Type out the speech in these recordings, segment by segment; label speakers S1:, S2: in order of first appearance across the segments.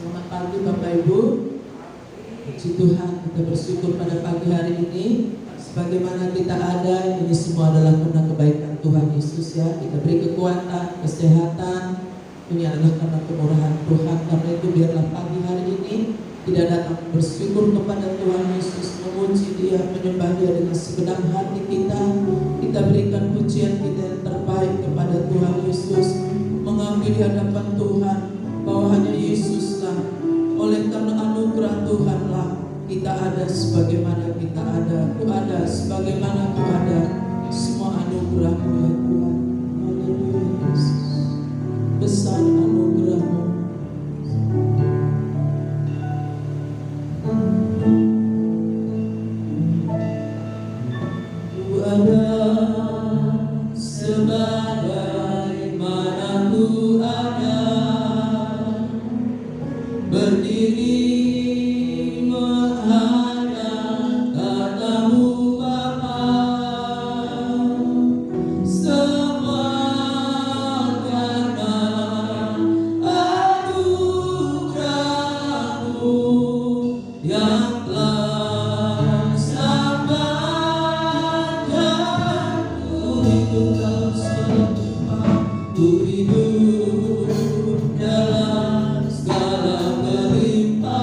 S1: Selamat pagi Bapak Ibu. Puji Tuhan, kita bersyukur pada pagi hari ini. Sebagaimana kita ada, ini semua adalah karena kebaikan Tuhan Yesus ya. Kita beri kekuatan, kesehatan. Ini adalah karena kemurahan Tuhan. Karena itu biarlah pagi hari ini tidak datang bersyukur kepada Tuhan Yesus, memuji Dia, menyembah Dia dengan segenap hati kita. Kita berikan pujian kita yang terbaik kepada Tuhan Yesus, mengakui di hadapan Tuhan bahwa hanya Yesuslah, oleh karena anugerah Tuhanlah kita ada sebagaimana kita ada. Ku ada sebagaimana Ku ada. Semua anugerah-Mu ya Tuhan. Haleluya Yesus. Besar anugerah-Mu. Ku ada sebagaimana Ku ada, berdiri menghadap kata-Mu Bapa. Semua karena anugerah-Mu yang telah selamatkan. Ku hidup dalam segala tempat, ku hidup dalam segala kelimpahan.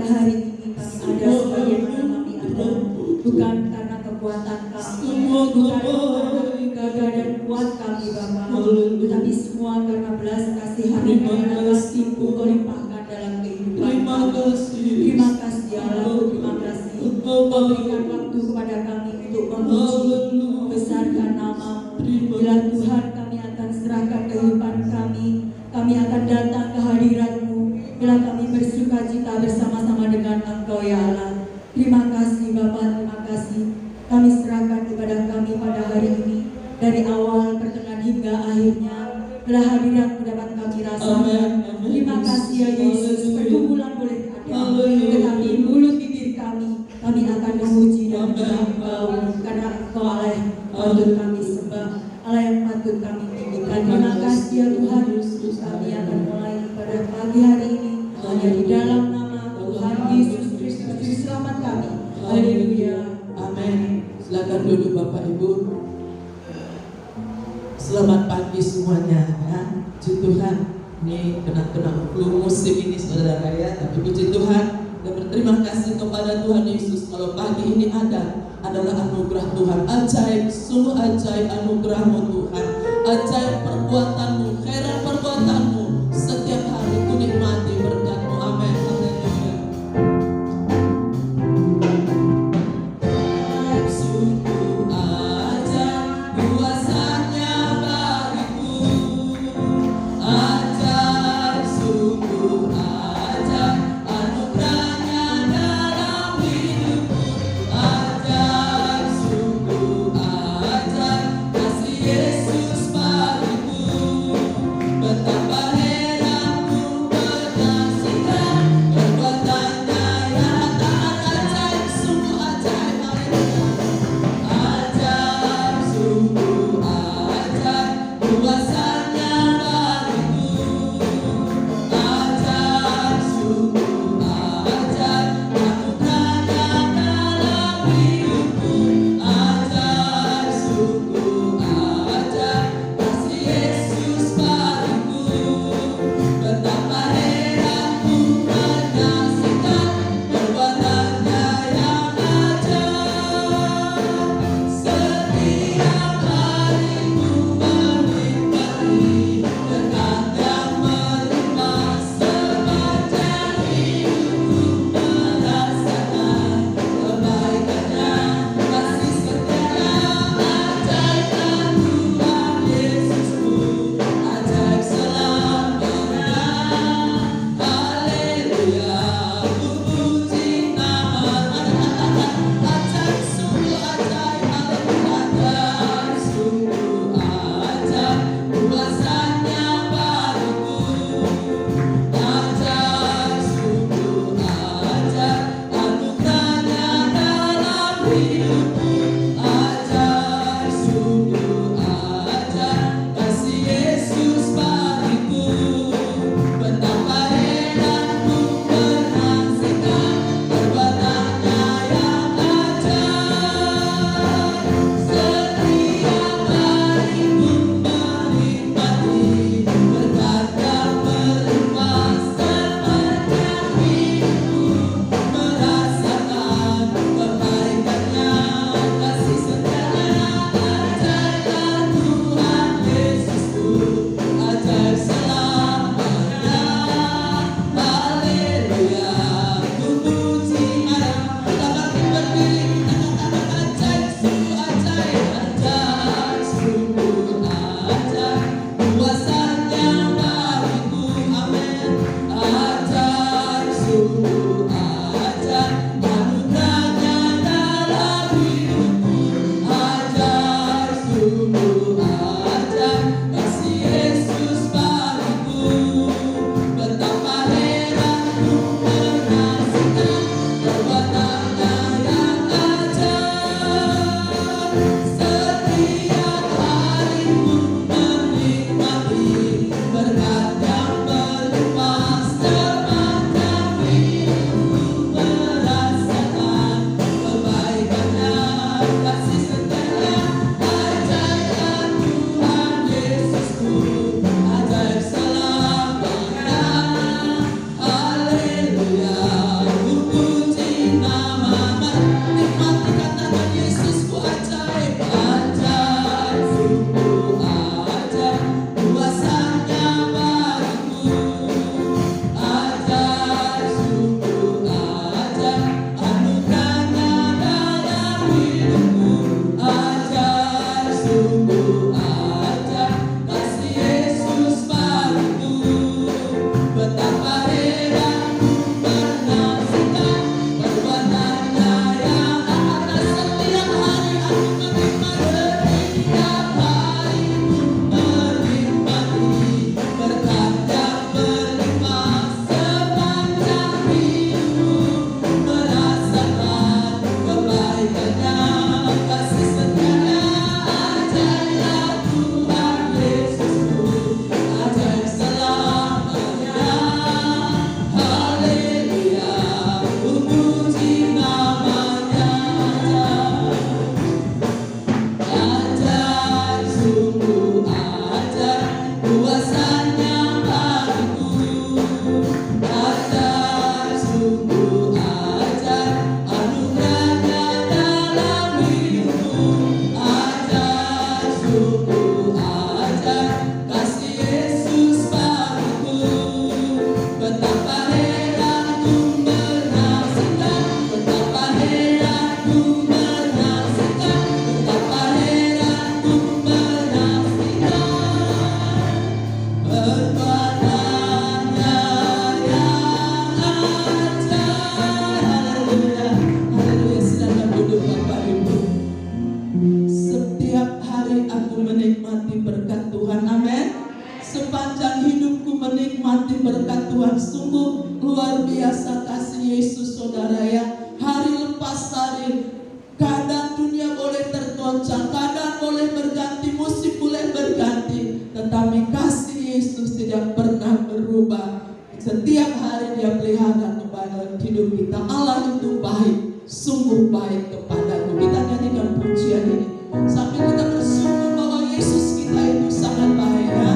S2: hari ini kami ada sebagaimana kami ada, bukan karena kekuatan kami, bukan karena gagah dan kuat kami Bapa, tetapi semua karena belas kasihan dan kasih Kau limpahkan dalam kehidupan kami. Terima kasih Allah, terima kasih Kau berikan waktu kepada kami untuk memuji, membesarkan nama-Mu. Bila Tuhan kami akan serahkan kehidupan kami akan datang ke hadirat-Mu. Bila kami bersuka cita bersama-sama dengan Engkau ya Allah. Terima kasih Bapa, terima kasih. Kami serahkan kepada kami pada hari ini, dari awal, pertengahan hingga akhirnya. Bila hadirat-Mu dapat kami rasakan. Terima kasih ya Yesus. Pergumulan boleh ada, tetapi mulut bibir kami akan memuji dan menyembah Engkau, karena Engkau Allah yang patut kami sembah, Allah yang patut kami tinggikan. Terima kasih ya Tuhan. Kami akan mulai pada pagi hari ini hanya di dalam nama Tuhan Yesus Kristus Juru Selamat kami. Haleluya.
S1: Amin. Silakan duduk Bapak Ibu. Selamat pagi semuanya ya. Puji Tuhan. Ini kena flu musim ini saudara ya. Tapi puji Tuhan dan berterima kasih kepada Tuhan Yesus kalau pagi ini adalah anugerah Tuhan. Ajaib, sungguh ajaib anugerah-Mu Tuhan. Ajaib perbuatan-Mu, heran perbuatan-Mu. Setiap hari ku nikmati berkat-Mu. Amin. Haleluya. Sungguh ajaib kuasa-Nya bagiku. Ajaib, sungguh ajaib anugerah-Nya dalam hidupku. Ajaib, sungguh ajaib kasih Yesus bagiku. Tuhan. Sungguh luar biasa kasih Yesus saudara ya. Hari lepas hari, keadaan dunia boleh tergoncang, keadaan boleh berganti, musim boleh berganti, tetapi kasih Yesus tidak pernah berubah. Setiap hari Dia pelihara kepada hidup kita. Allah itu baik, sungguh baik kepadaku. Kita nyanyikan pujian ini sambil kita bersungguh bahwa Yesus kita itu sangat baik ya.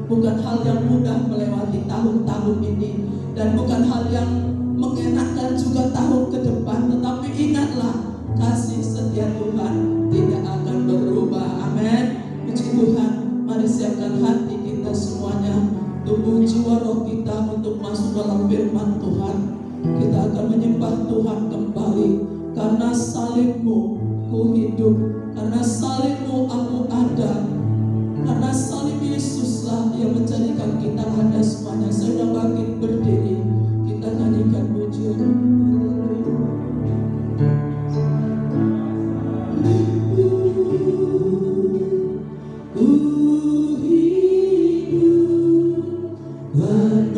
S1: Bukan hal yang mudah melewati tahun-tahun ini, dan bukan hal yang mengenakan juga tahun ke depan. Tetapi ingatlah, kasih setia Tuhan tidak akan berubah. Amin. Puji Tuhan. Mari siapkan hati kita semuanya, tubuh jiwa roh kita untuk masuk dalam firman Tuhan. Kita akan menyembah Tuhan kembali. Karena salibmu ku hidup, karena salibmu aku ada, karena salib Yesuslah yang menjadikan kita ada semuanya. Saya sudah bangkit berdiri, kita nyanyikan pujian. Ku Segala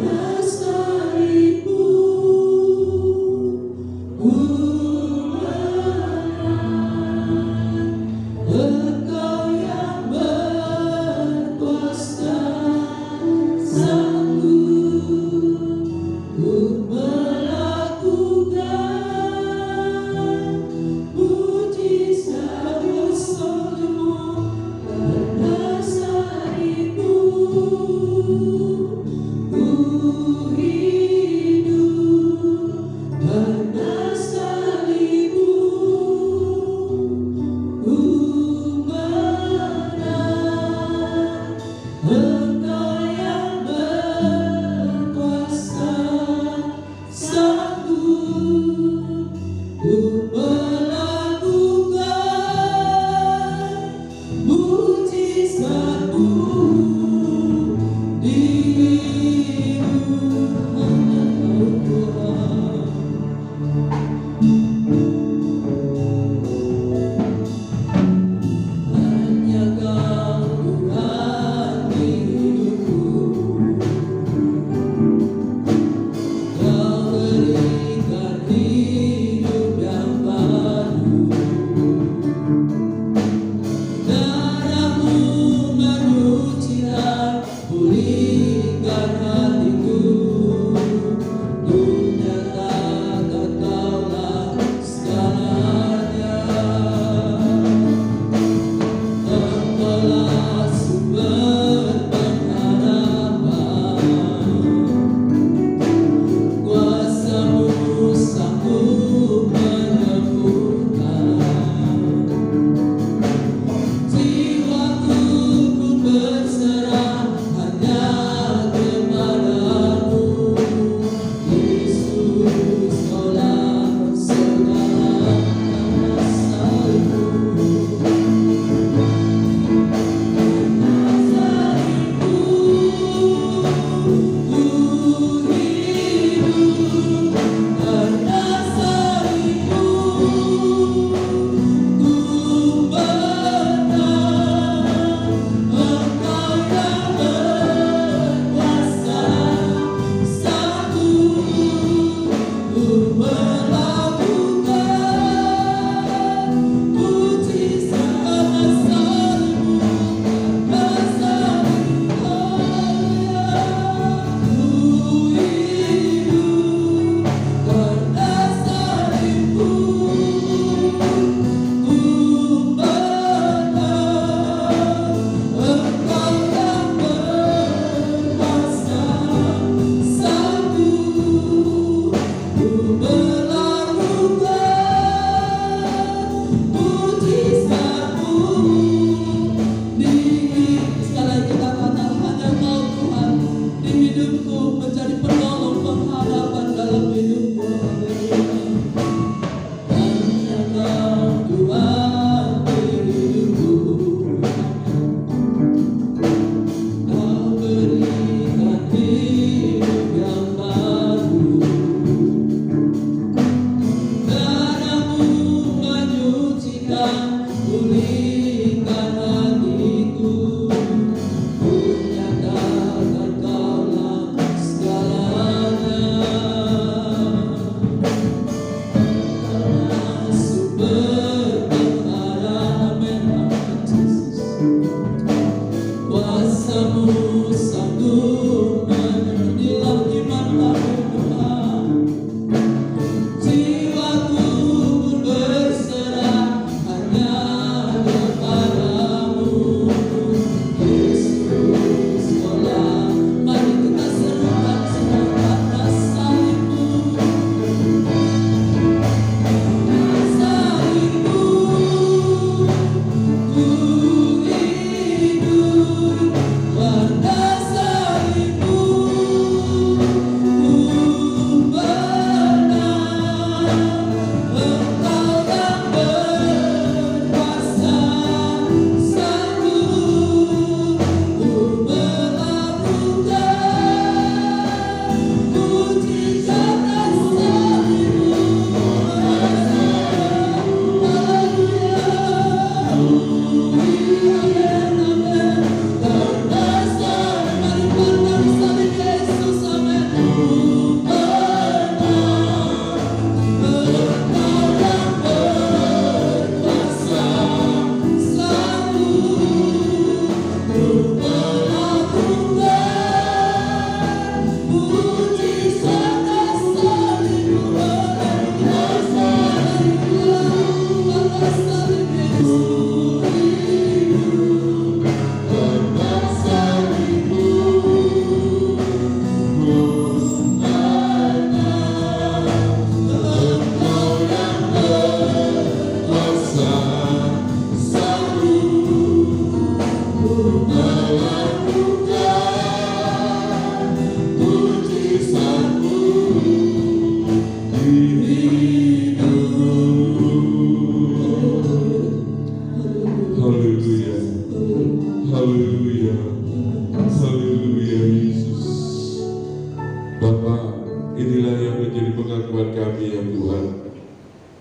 S3: Bapa, inilah yang menjadi pengakuan kami ya Tuhan.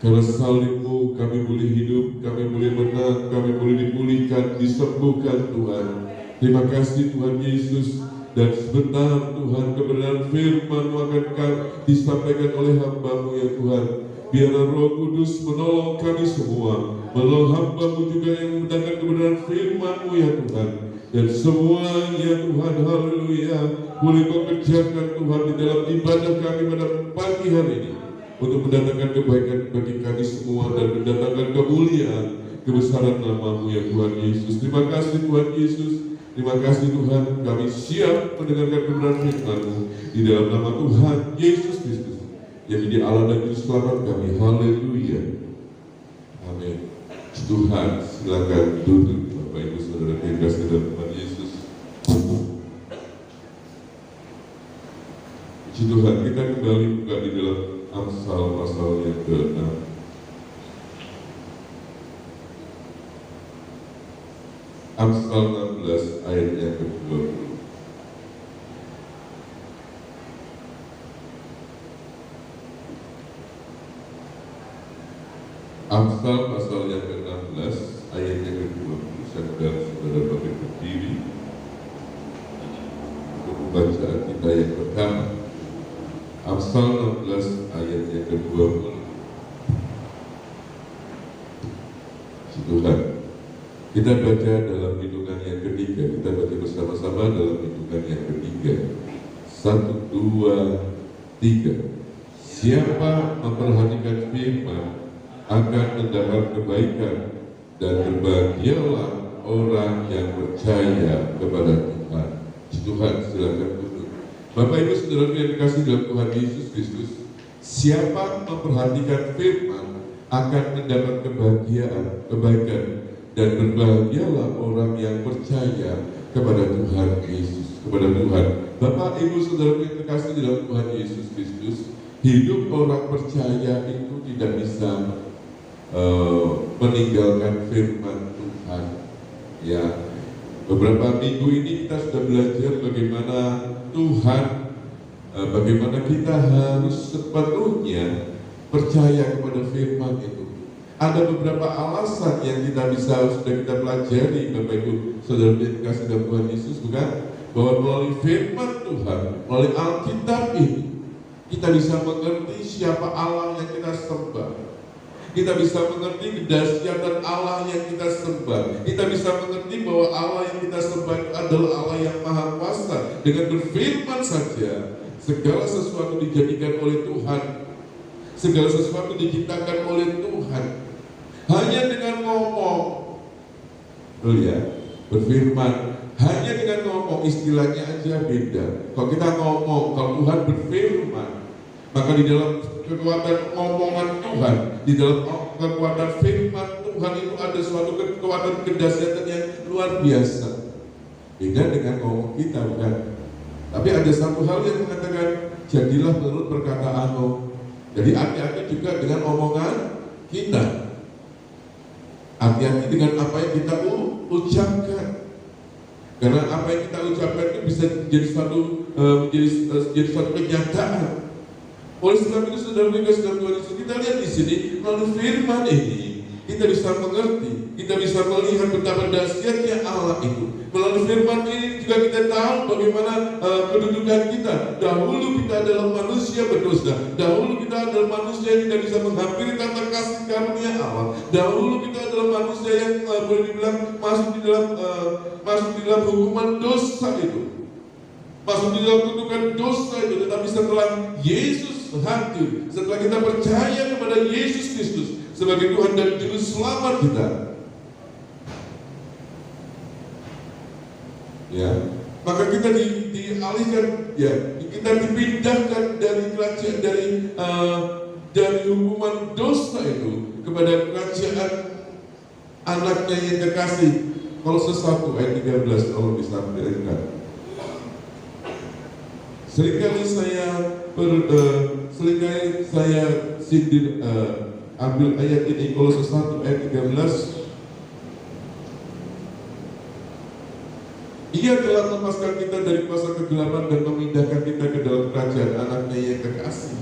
S3: Karena salib-Mu kami boleh hidup, kami boleh menang, kami boleh dipulihkan, disembuhkan Tuhan. Terima kasih Tuhan Yesus. Dan sebentar Tuhan kebenaran firman-Mu akan disampaikan oleh hamba-Mu ya Tuhan. Biarlah Roh Kudus menolong kami semua, menolong hamba-Mu juga yang mendengar kebenaran firman-Mu ya Tuhan. Dan semuanya Tuhan, haleluya, boleh Kau kerjakan Tuhan di dalam ibadah kami pada pagi hari ini, untuk mendatangkan kebaikan bagi kami semua dan mendatangkan kemuliaan, kebesaran nama-Mu ya Tuhan Yesus. Terima kasih Tuhan Yesus. Terima kasih Tuhan, kami siap mendengarkan kebenaran firman-Mu di dalam nama Tuhan Yesus Kristus yang menjadi Allah dan Juru Selamat kami. Haleluya. Amin. Tuhan, silakan duduk Bapak Ibu Saudara yang dikasihi dalam Tuhan Yesus. Puji Tuhan, kita kembali buka di dalam Amsal pasal yang ke-6. Amsal 16 ayat yang ke-20. Amsal pasal yang ke-16 ayat yang ke-20. Saya saudara bagi berdiri untuk pembacaan kita yang pertama. Amsal 16 ayat yang ke-20. Tuhan, kita baca dalam hitungan yang ketiga. Kita baca bersama-sama dalam hitungan yang ketiga. 1, 2, 3. Siapa memperhatikan firman akan mendapat kebaikan, dan berbahagialah orang yang percaya kepada Tuhan. Tuhan, silakan duduk. Bapak Ibu Saudara yang dikasihi dalam Tuhan Yesus Kristus, siapa memperhatikan firman akan mendapat kebahagiaan, kebaikan, dan berbahagialah orang yang percaya kepada Tuhan Yesus, kepada Tuhan. Bapak Ibu Saudara yang dikasihi dalam Tuhan Yesus Kristus, hidup orang percaya itu tidak bisa meninggalkan firman Tuhan. Ya, beberapa minggu ini kita sudah belajar bagaimana Tuhan, bagaimana kita harus sepenuhnya percaya kepada firman itu. Ada beberapa alasan yang kita sudah kita pelajari, Bapak Ibu Saudara yang dikasihi dalam Tuhan Yesus, bukan? Bahwa melalui firman Tuhan, melalui Alkitab ini, kita bisa mengerti siapa Allah yang kita sembah. Kita bisa mengerti kedahsyatan Allah yang kita sembah. Kita bisa mengerti bahwa Allah yang kita sembah adalah Allah yang maha kuasa. Dengan berfirman saja, segala sesuatu dijadikan oleh Tuhan. Segala sesuatu diciptakan oleh Tuhan. Hanya dengan ngomong, berfirman, hanya dengan ngomong, istilahnya aja beda. Kalau kita ngomong, kalau Tuhan berfirman, maka di dalam kekuatan omongan Tuhan, di dalam kekuatan firman Tuhan itu ada suatu kekuatan kedahsyatan yang luar biasa. Beda dengan ngomong kita, bukan? Tapi ada satu hal yang mengatakan, jadilah menurut perkataanmu. Jadi hati-hati juga dengan omongan kita. Hati-hati dengan apa yang kita ucapkan. Karena apa yang kita ucapkan itu bisa jadi suatu kenyataan. Oleh sebab itu saudara dalam Tuhan Yesus, kita lihat di sini melalui firman ini kita bisa mengerti, kita bisa melihat betapa dahsyatnya Allah itu. Melalui firman ini juga kita tahu bagaimana kedudukan kita. Dahulu kita adalah manusia berdosa. Dahulu kita adalah manusia yang tidak bisa menghampiri tata kasih karunia Allah. Dahulu kita adalah manusia yang boleh dibilang masuk di dalam hukuman dosa itu. Masuk di dalam kutukan dosa itu. Tetapi setelah Yesus hadir, setelah kita percaya kepada Yesus Kristus sebagai Tuhan dan Juru Selamat kita, ya, maka kita dialihkan, ya, kita dipindahkan dari kerajaan, dari hukuman dosa itu kepada kerajaan anaknya yang kekasih. Kolose 1 ayat 13, kalau bisa mendengarkan. Seringkali saya sindir, ambil ayat ini, Kolose 1 ayat 13. Ia telah melepaskan kita dari kuasa kegelapan dan memindahkan kita ke dalam kerajaan anaknya yang kekasih.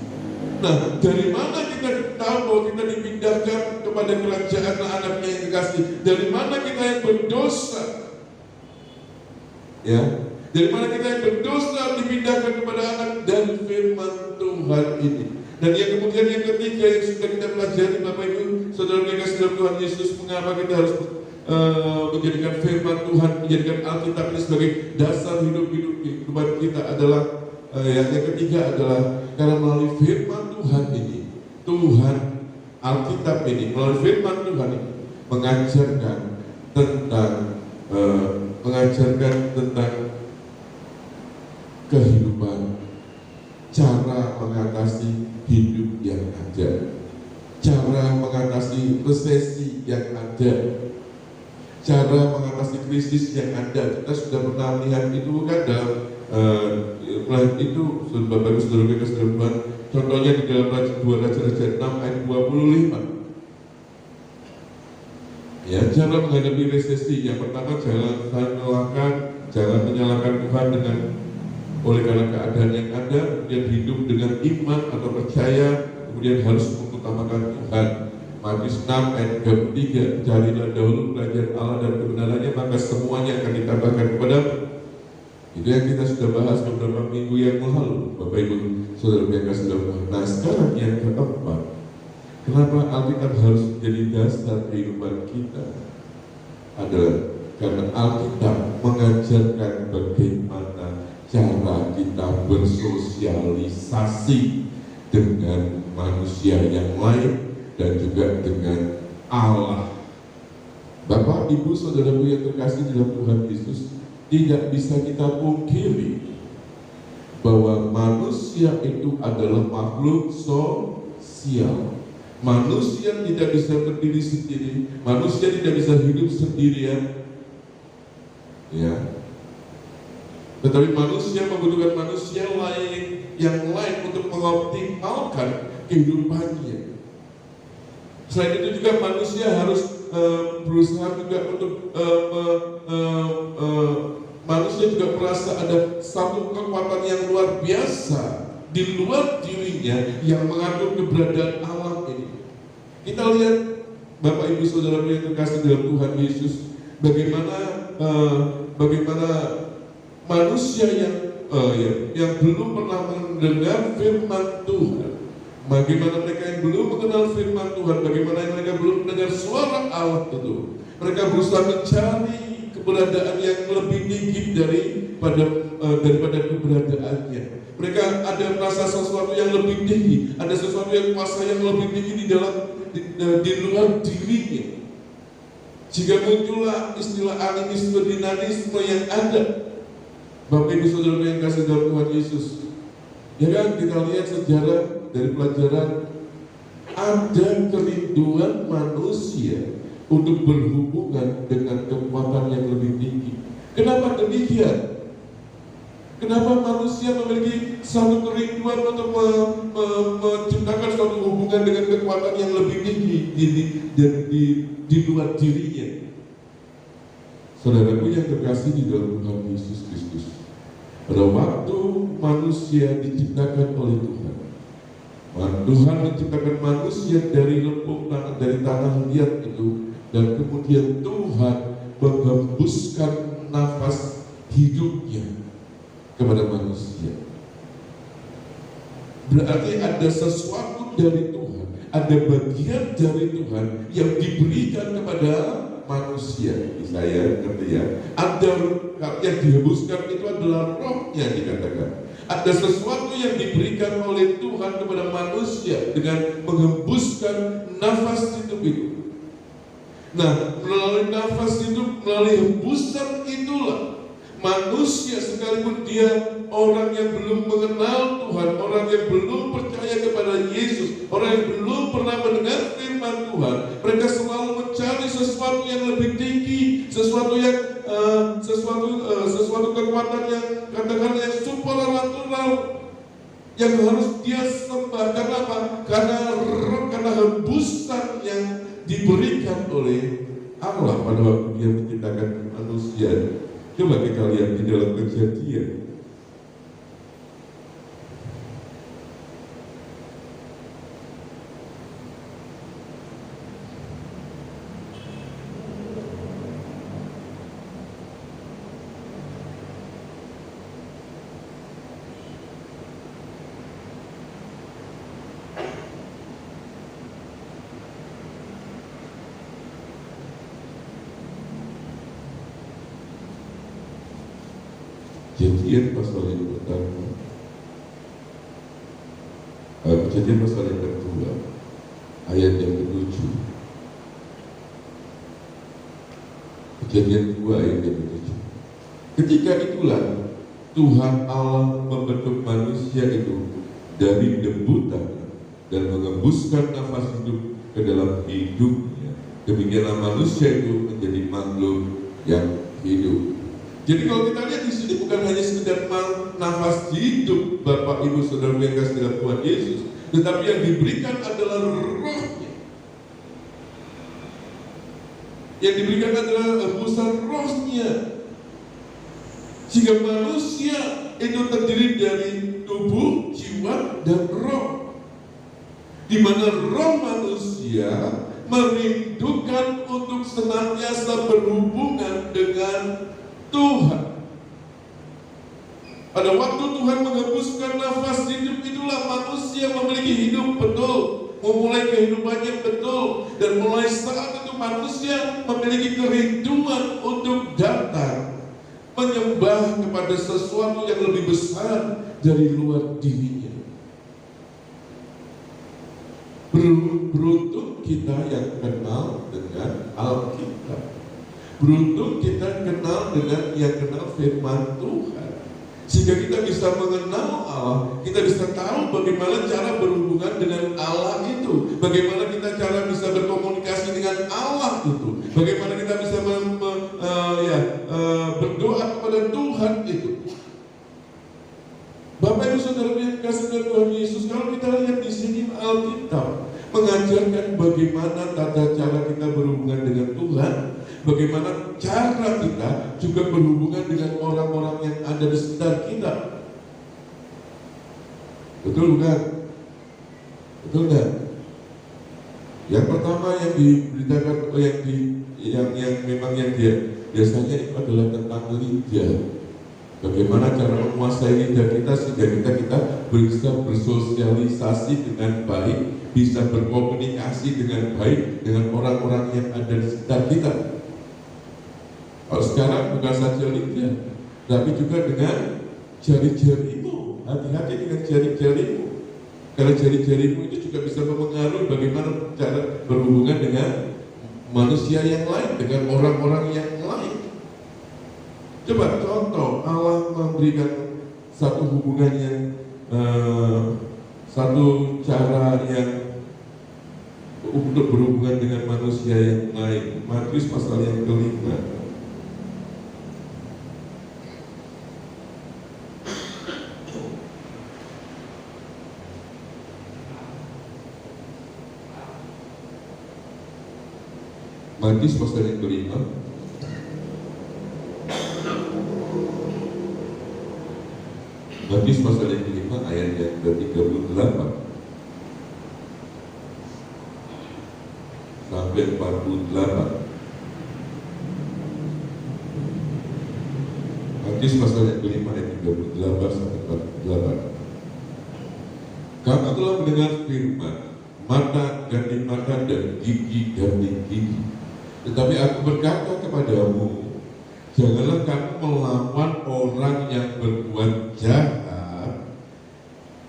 S3: Nah, dari mana kita tahu bahwa kita dipindahkan kepada kerajaan anaknya yang kekasih? Dari mana kita yang berdosa? Ya, dari mana kita yang berdosa dipindahkan kepada anak dan firman Tuhan ini? Dan yang kemudian yang ketiga yang sudah kita pelajari, Bapak Ibu, saudara yang kasih dalam Tuhan Yesus, mengapa kita harus menjadikan firman Tuhan, menjadikan Alkitab ini sebagai dasar hidup kehidupan kita adalah yang ketiga adalah karena melalui firman Tuhan ini, Tuhan Alkitab ini, melalui firman Tuhan ini mengajarkan tentang kehidupan, cara mengatasi hidup yang ada, cara mengatasi resesi yang ada, cara mengatasi krisis yang ada. Kita sudah pernah melihat itu kan dalam itu, Bapak Ibu Saudara kita saudara Tuhan. Contohnya di dalam 2 Raja-Raja 6 ayat 25. Ya, cara menghadapi resesi yang pertama jangan menyalahkan Tuhan oleh karena keadaan yang ada, kemudian hidup dengan iman atau percaya, kemudian harus mengutamakan Tuhan. Matius 6 ayat 33, carilah dahulu kerajaan Allah dan kebenarannya, maka semuanya akan ditambahkan kepadamu. Itu yang kita sudah bahas beberapa minggu yang lalu, Bapak Ibu Saudara yang kasih dalam Tuhan. Nah, sekarang yang keempat, kenapa Alkitab harus menjadi dasar kehidupan kita? Adalah karena Alkitab mengajarkan bagaimana cara kita bersosialisasi dengan manusia yang lain dan juga dengan Allah. Bapak, Ibu, Saudaraku yang terkasih dalam Tuhan Yesus, tidak bisa kita pungkiri bahwa manusia itu adalah makhluk sosial. Manusia tidak bisa berdiri sendiri, manusia tidak bisa hidup sendirian, ya. Tetapi manusia membutuhkan manusia yang lain untuk mengoptimalkan kehidupannya. Selain itu juga manusia harus berusaha juga untuk manusia juga merasa ada satu kekuatan yang luar biasa di luar dirinya yang mengatur keberadaan alam ini. Kita lihat Bapak Ibu Saudara yang terkasih dalam Tuhan Yesus, bagaimana manusia yang belum pernah mendengar firman Tuhan, bagaimana mereka yang belum mengenal firman Tuhan, bagaimana mereka belum mendengar suara Allah itu, mereka berusaha mencari keberadaan yang lebih tinggi daripada keberadaannya. Mereka ada merasa sesuatu yang lebih tinggi, ada sesuatu yang kuasa yang lebih tinggi di luar dirinya. Jika muncullah istilah animisme, dinamisme yang ada, Bapak Ibu Saudara yang kasih dalam Tuhan Yesus, ya kan, kita lihat sejarah dari pelajaran, ada kerinduan manusia untuk berhubungan dengan kekuatan yang lebih tinggi. Kenapa demikian? Kenapa manusia memiliki satu kerinduan untuk menciptakan suatu hubungan dengan kekuatan yang lebih tinggi di luar dirinya? Saudaraku yang terkasih di dalam Tuhan Yesus Kristus, pada waktu manusia diciptakan oleh Tuhan, Tuhan menciptakan manusia dari lempung tanah, dari tanah liat itu, dan kemudian Tuhan menghembuskan nafas hidupnya kepada manusia. Berarti ada sesuatu dari Tuhan, ada bagian dari Tuhan yang diberikan kepada manusia. Saya ngerti ya, ada yang dihembuskan itu adalah rohnya dikatakan. Ada sesuatu yang diberikan oleh Tuhan kepada manusia dengan menghembuskan nafas hidup itu. Nah, melalui nafas hidup, melalui hembusan itulah manusia, sekalipun dia orang yang belum mengenal Tuhan, orang yang belum percaya kepada Yesus, orang yang belum pernah mendengar firman Tuhan, mereka selalu mencari sesuatu yang lebih tinggi, sesuatu kekuatan yang katakan yang supernatural yang harus dia sembah. Karena apa? Karena hembusan yang diberikan oleh Allah pada waktu dia menciptakan manusia. Coba kita lihat di dalam Kejadian. Kejadian pasal yang pertama, Kejadian pasal yang kedua, ayat yang ke-7. Kejadian 2 ayat yang ke-7. Ketika itulah Tuhan Allah membentuk manusia itu dari debu tanah dan mengembuskan nafas hidup ke dalam hidupnya. Demikianlah manusia itu menjadi makhluk yang hidup. Jadi kalau kita lihat di sini bukan hanya sekedar nafas hidup Bapak Ibu Saudara yang kasih dalam Tuhan Yesus, tetapi yang diberikan adalah rohnya. Yang diberikan adalah hembusan rohnya. Sehingga manusia itu terdiri dari tubuh, jiwa, dan roh. Di mana roh manusia merindukan untuk senantiasa berhubungan dengan Tuhan. Pada waktu Tuhan menghembuskan nafas hidup, itulah manusia memiliki hidup betul, memulai kehidupannya betul, dan mulai saat itu manusia memiliki kerinduan untuk datang menyembah kepada sesuatu yang lebih besar dari luar dirinya. Beruntung kita yang kenal dengan Alkitab. Beruntung kita kenal dengan yang kenal firman Tuhan, sehingga kita bisa mengenal Allah, kita bisa tahu bagaimana cara berhubungan dengan Allah itu, bagaimana kita cara bisa berkomunikasi dengan Allah itu, bagaimana kita bisa berdoa kepada Tuhan itu. Bapak Ibu Saudara yang dikasihi Tuhan Yesus, kalau kita lihat di sini Alkitab mengajarkan bagaimana tata cara kita berhubungan dengan Tuhan, bagaimana cara kita juga berhubungan dengan orang-orang yang ada di sekitar kita. Betul bukan? Betul kan? Yang pertama yang diberitakan, yang dia biasanya itu adalah tentang lidah. Bagaimana cara menguasai lidah kita sehingga kita bisa bersosialisasi dengan baik, bisa berkomunikasi dengan baik dengan orang-orang yang ada di sekitar kita. Kalau sekarang bukan saja lidah, tapi juga dengan jari-jarimu. Hati-hati dengan jari-jarimu. Karena jari-jarimu itu juga bisa mempengaruhi bagaimana cara berhubungan dengan manusia yang lain, dengan orang-orang yang lain. Coba contoh, Allah memberikan satu hubungan yang satu cara yang untuk berhubungan dengan manusia yang lain. Matius pasal yang ke-5. Matius pasal yang ke-5. Matius pasal yang ke-5 ayat yang ke-38 sampai 48. Matius pasal yang ke-5 ayat 38 sampai 48. Kamu telah mendengar firman, mata ganti mata dan gigi ganti gigi. Tetapi aku berkata kepadamu, janganlah kamu melawan orang yang berbuat jahat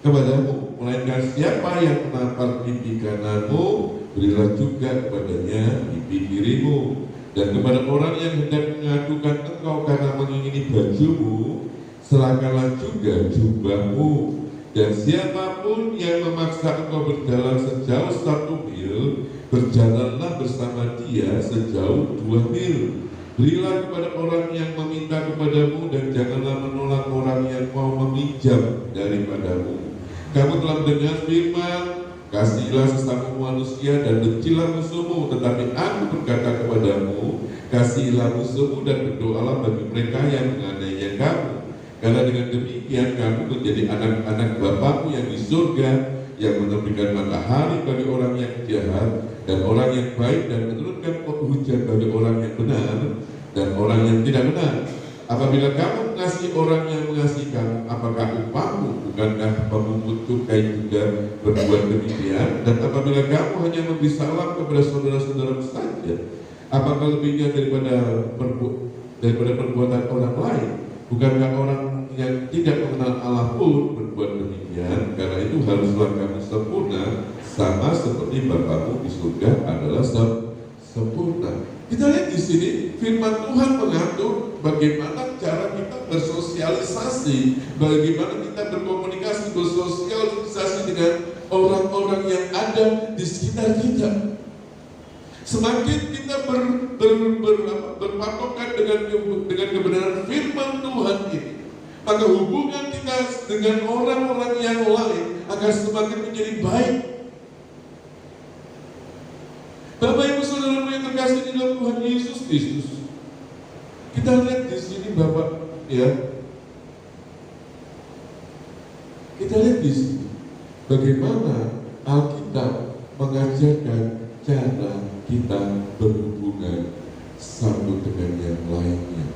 S3: kepadamu, melainkan siapa yang menampar pipi kananmu, berilah juga kepadanya pipi kirimu. Dan kepada orang yang hendak mengadukan engkau karena mengingini bajumu, serahkanlah juga jubahmu. Dan siapapun yang memaksa engkau berjalan sejauh 1 mil, berjalanlah bersama dia sejauh 2 mil. Berilah kepada orang yang meminta kepadamu, dan janganlah menolak orang yang mau meminjam daripadamu. Kamu telah mendengar firman, kasihilah sesama manusia dan bencilah musuhmu. Tetapi aku berkata kepadamu, Kasihilah musuhmu dan berdoalah bagi mereka yang menganiaya kamu. Karena dengan demikian kamu menjadi anak-anak Bapamu yang di surga, yang menerbitkan matahari bagi orang yang jahat dan orang yang baik, dan menurunkan hujan bagi orang yang benar dan orang yang tidak benar. Apabila kamu mengasihi orang yang mengasihi kamu, apakah upahmu? Bukankah pemungut cukai juga berbuat demikian? Dan apabila kamu hanya memberi salam kepada saudara-saudaramu saja, apakah lebihnya daripada perbuatan orang lain? Bukankah orang yang tidak mengenal Allah pun berbuat demikian? Karena itu haruslah kamu sempurna, sama seperti Bapamu di surga adalah sempurna. Kita lihat di sini firman Tuhan mengatur bagaimana cara kita bersosialisasi, bagaimana kita berkomunikasi, bersosialisasi dengan orang-orang yang ada di sekitar kita. Semakin kita berpatokan dengan kebenaran firman Tuhan ini, maka hubungan kita dengan orang-orang yang lain akan semakin menjadi baik. Bapak Ibu Saudaraku yang terkasih di dalam Tuhan Yesus Kristus, kita lihat di sini Bapak, ya, kita lihat di sini bagaimana Alkitab mengajarkan cara kita berhubungan satu dengan yang lainnya.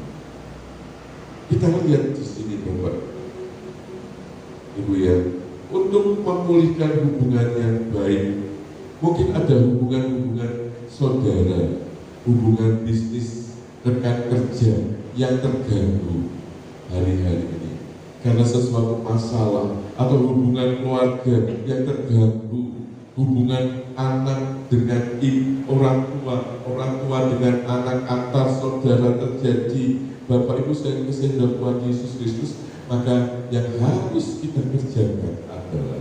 S3: Kita lihat di sini Bapak Ibu ya, untuk memulihkan hubungan yang baik, mungkin ada hubungan-hubungan saudara, hubungan bisnis, rekan kerja yang terganggu hari-hari ini karena sesuatu masalah, atau hubungan keluarga yang terganggu, hubungan anak dengan orang tua dengan anak, antar saudara terjadi. Bapak Ibu saya kasih dalam Tuhan Yesus Kristus, maka yang harus kita kerjakan adalah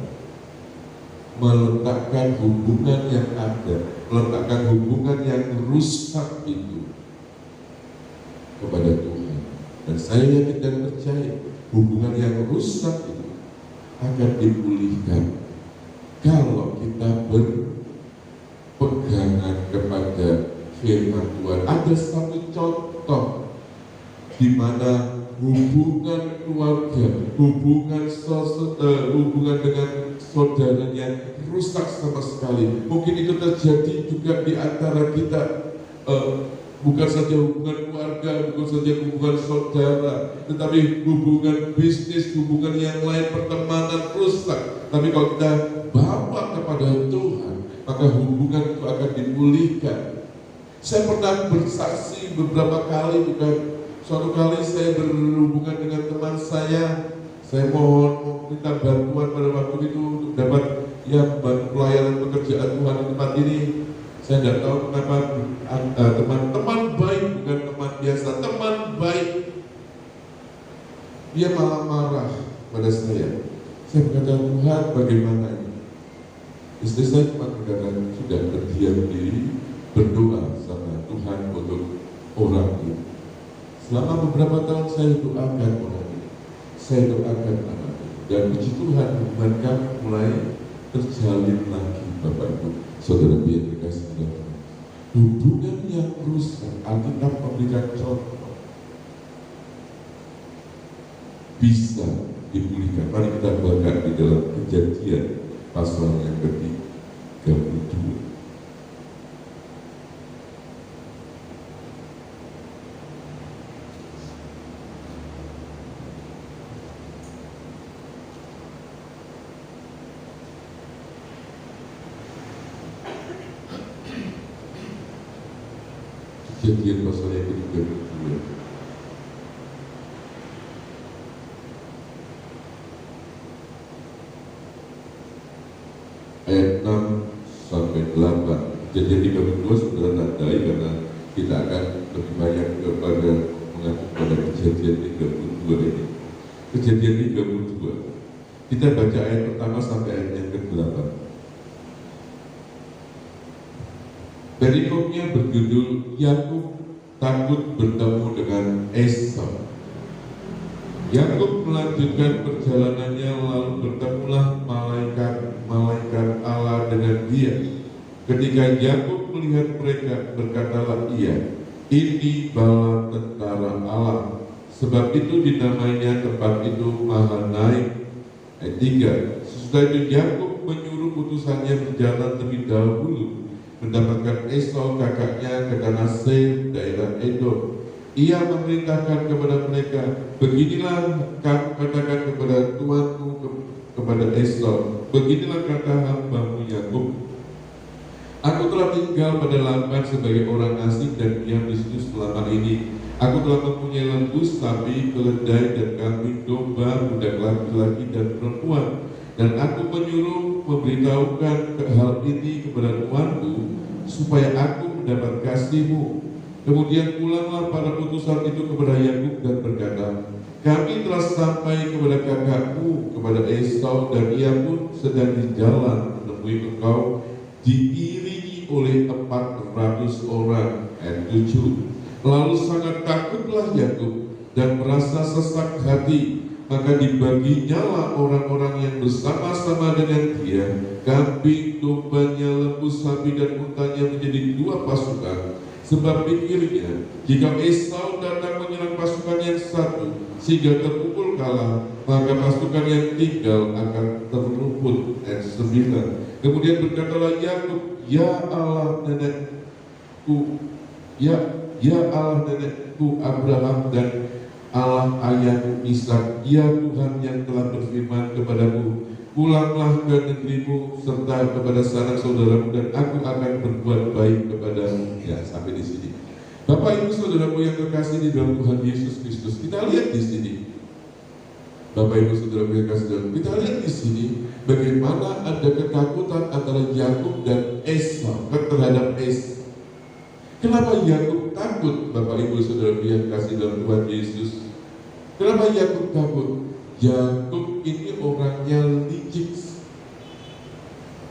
S3: meletakkan hubungan yang ada, meletakkan hubungan yang rusak itu kepada Tuhan. Dan saya yakin dan percaya hubungan yang rusak itu akan dipulihkan kalau kita berpegangan kepada firman Tuhan. Ada satu contoh di mana hubungan keluarga, hubungan dengan saudaranya rusak sama sekali. Mungkin itu terjadi juga di antara kita, bukan saja hubungan keluarga, bukan saja hubungan saudara, tetapi hubungan bisnis, hubungan yang lain, pertemanan rusak. Tapi kalau kita bawa kepada Tuhan, maka hubungan itu akan dipulihkan. Saya pernah bersaksi beberapa kali, bukan suatu kali saya berhubungan dengan teman saya mohon minta bantuan pada waktu itu untuk dapat pelayanan pekerjaan Tuhan di tempat ini. Saya tidak tahu kenapa teman baik, bukan teman biasa, teman baik, dia malah marah pada saya. Saya berkata, Tuhan bagaimana ini? Istri saya cuma berkata, sudah berdiam diri, berdoa sama Tuhan untuk orang itu. Selama beberapa tahun saya doakan orang ini, saya doakan anak itu, dan puji Tuhan hubungan kami mulai terjalin lagi. Bapak Ibu Saudara yang dikasih Tuhan, hubungan yang rusak, Alkitab memberikan contoh bisa dipulihkan. Mari kita baca di dalam Kejadian pasal yang ke-32. Kejadian pasal yang ke-32 ayat 6 sampai 8. Kejadian 32 saudara tandai karena kita akan lebih banyak kepada mengacu pada kejadian 32 ini. Kejadian 32 kita baca ayat pertama sampai ayat yang ke-8. Perikopnya berjudul Yakub takut bertemu dengan Esau. Yakub melanjutkan perjalanannya, lalu bertemulah malaikat Allah dengan dia. Ketika Yakub melihat mereka, berkatalah ia, ini bala tentara Allah. Sebab itu dinamainya tempat itu Mahanaim. Ayat 3. Sesudah itu Yakub menyuruh utusannya berjalan lebih dahulu mendapatkan Esau kakaknya ke tanah Seir, daerah Edom. Ia memerintahkan kepada mereka, beginilah kamu katakan kepada tuanku, kepada Esau, beginilah kata hambamu Yakub. Aku telah tinggal pada Laban sebagai orang asing dan diam di situ selama ini. Aku telah mempunyai lembu, sapi, keledai, dan kambing, domba, budak laki-laki dan perempuan. Dan aku menyuruh memberitahukan hal ini kepada tuanku, supaya aku mendapat kasihmu. Kemudian pulanglah para utusan itu kepada Yakub dan berkata, kami telah sampai kepada kakakmu, kepada Esau, dan ia pun sedang di jalan menemui engkau, diiringi oleh 400 orang. Ayat 7. Lalu sangat takutlah Yakub dan merasa sesak hati, maka dibaginyalah orang-orang yang bersama-sama dengan dia, kambing, dombanya, lembu, sapi, dan untanya menjadi 2 pasukan. Sebab pikirnya, jika Esau datang menyerang pasukan yang satu, sehingga terpukul kalah, maka pasukan yang tinggal akan terlumpur. Ayat 9. Kemudian berkatalah Yakub, ya Allah nenekku, ya Allah nenekku Abraham dan Allah ayahku Ishak, ya Tuhan yang telah berfirman kepadamu, pulanglah ke negerimu serta kepada sanak saudaramu, dan aku akan berbuat baik kepadamu. Ya, sampai di sini. Bapak Ibu Saudaraku yang terkasih di dalam Tuhan Yesus Kristus, kita lihat di sini. Bapak Ibu Saudaraku yang terkasih dalam, kita lihat di sini bagaimana ada ketakutan antara Yakub dan Esau terhadap Esau. Kenapa Yakub takut, Bapak Ibu Saudaraku yang kasih dalam Tuhan Yesus? Kenapa Yakub takut? Yakub ini orangnya licik.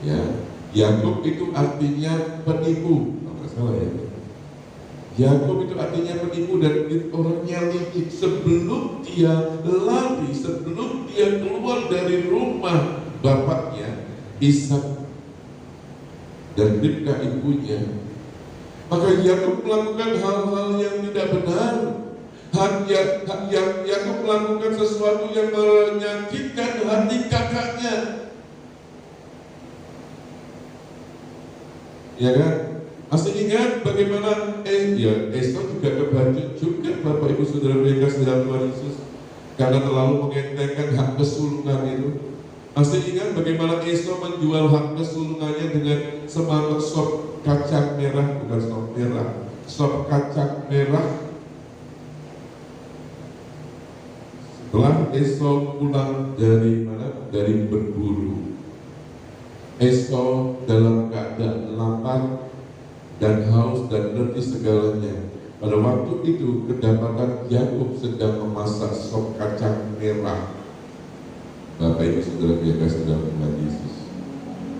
S3: Ya, Yakub itu artinya penipu. Apa salah ya? Yakub itu artinya penipu dan orangnya licik. Sebelum dia lari, sebelum dia keluar dari rumah bapaknya Ishak dan Ribka ibunya, maka Yakub melakukan hal-hal yang tidak benar. Yakub melakukan sesuatu yang menyakitkan hati kakaknya. Ya kan? Masih ingat bagaimana Esau juga kebacut juga, Bapak Ibu Saudara yang kasih dalam Tuhan Yesus, karena terlalu mengentengkan hak kesulungan itu. Masih ingat bagaimana Esau menjual hak kesulungannya dengan semangkuk sop kacang merah, bukan sop merah, sop kacang merah. Setelah Esau pulang dari mana? Dari berburu. Esau dalam keadaan lapar dan haus dan letih segalanya. Pada waktu itu kedapatan Yakub sedang memasak sop kacang merah. Bapak Ibu Saudara yang kasih dalam Tuhan Yesus,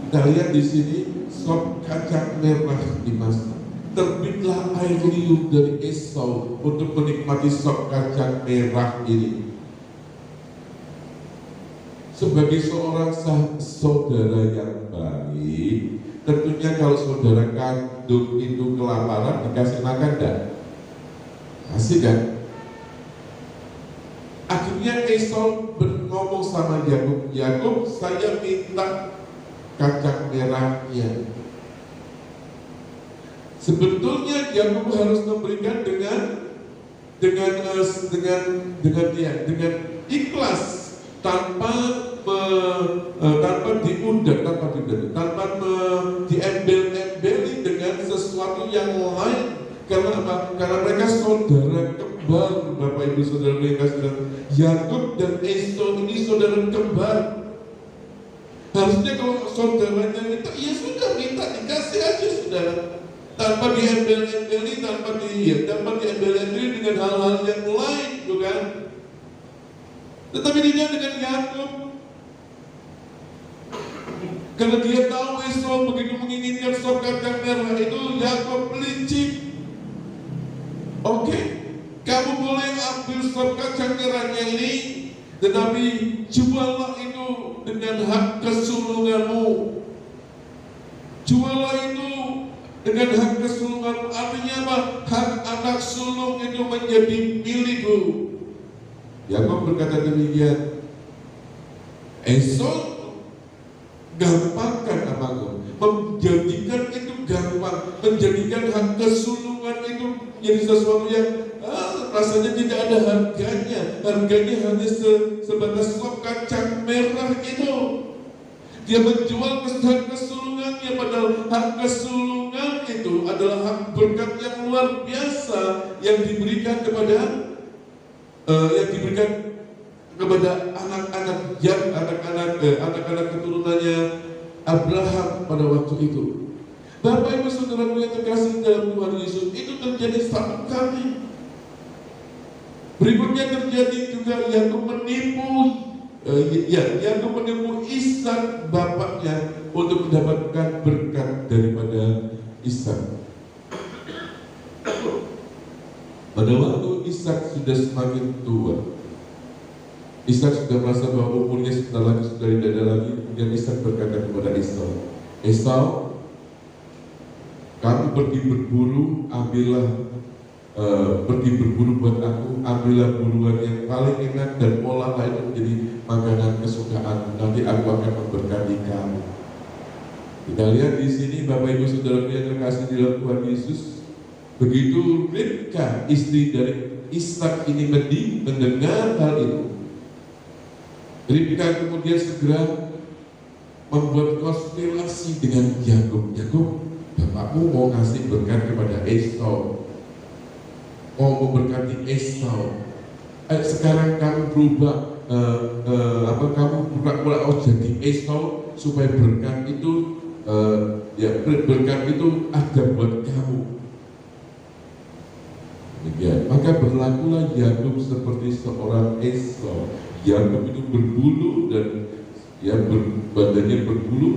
S3: kita lihat di sini sop kacang merah dimasak. Terbitlah air liur dari Esau untuk menikmati sop kacang merah ini. Sebagai seorang saudara yang baik, tentunya kalau saudara kandung itu kelaparan, dikasih makan enggak? Kasih kan? Akhirnya Esau ngomong sama Yakub, Yakub, saya minta kacang merahnya. Sebetulnya Yakub harus memberikan dengan ikhlas, tanpa diundang, tanpa diembel-embeli dengan sesuatu yang lain. Karena apa? Karena mereka saudara kembar, Bapak Ibu Saudara yang kasih. Yakub dan Esau ini saudara kembar. Harusnya kalau saudaranya minta, ya sudah minta, dikasih aja saudara, tanpa diembel-embeli, tanpa diembel-embeli dengan hal-hal yang lain, bukan? Tetapi tidak dengan Yakub. Karena dia tahu Esau begitu menginginkan sop kacang merah itu, Yakub licik. Oke, kamu boleh ambil sop kacang merahnya ini, tetapi juallah itu dengan hak kesulunganmu. Juallah itu dengan hak kesulunganmu. sulungan artinya apa? Hak anak sulung itu menjadi milikku. Yakub berkata demikian. Esau gampangkan apa? Menjadikan itu gampang, menjadikan hak kesulungan itu menjadi sesuatu yang rasanya tidak ada harganya. Harganya hanya sebatas sop kacang merah itu. Dia menjual hak kesulungannya, padahal hak kesulungan itu adalah hak berkat yang luar biasa yang diberikan kepada anak-anak keturunannya Abraham pada waktu itu. Bapak Ibu Saudara yang terkasih dalam Tuhan Yesus, itu terjadi satu kali. Berikutnya terjadi juga Yakub menipu Ishak bapaknya untuk mendapatkan berkat daripada Ishak. Pada waktu Ishak sudah semakin tua, Ishak sudah merasa bahwa umurnya sudah tidak ada lagi. Kemudian Ishak berkata kepada Esau, Esau, kamu pergi berburu, pergi berburu buat aku, ambillah buruan yang paling enak dan olahlah itu menjadi makanan kesukaan. Nanti aku akan memberkati kamu. Kita lihat di sini Bapak Ibu Saudara yang terkasih di dalam Tuhan Yesus, begitu Ribka istri dari Ishak ini mendengar hal itu, Ribka kemudian segera membuat konspirasi dengan Yakub. Yakub, bapakmu mau kasih berkat kepada Esau, mau memberkati Esau. Sekarang kamu berubah, kamu pura-pura jadi Esau supaya berkat itu, berkat itu ada buat kamu. Ya, maka berlakulah Yakub seperti seorang Esau. Yakub itu berbulu dan badannya berbulu.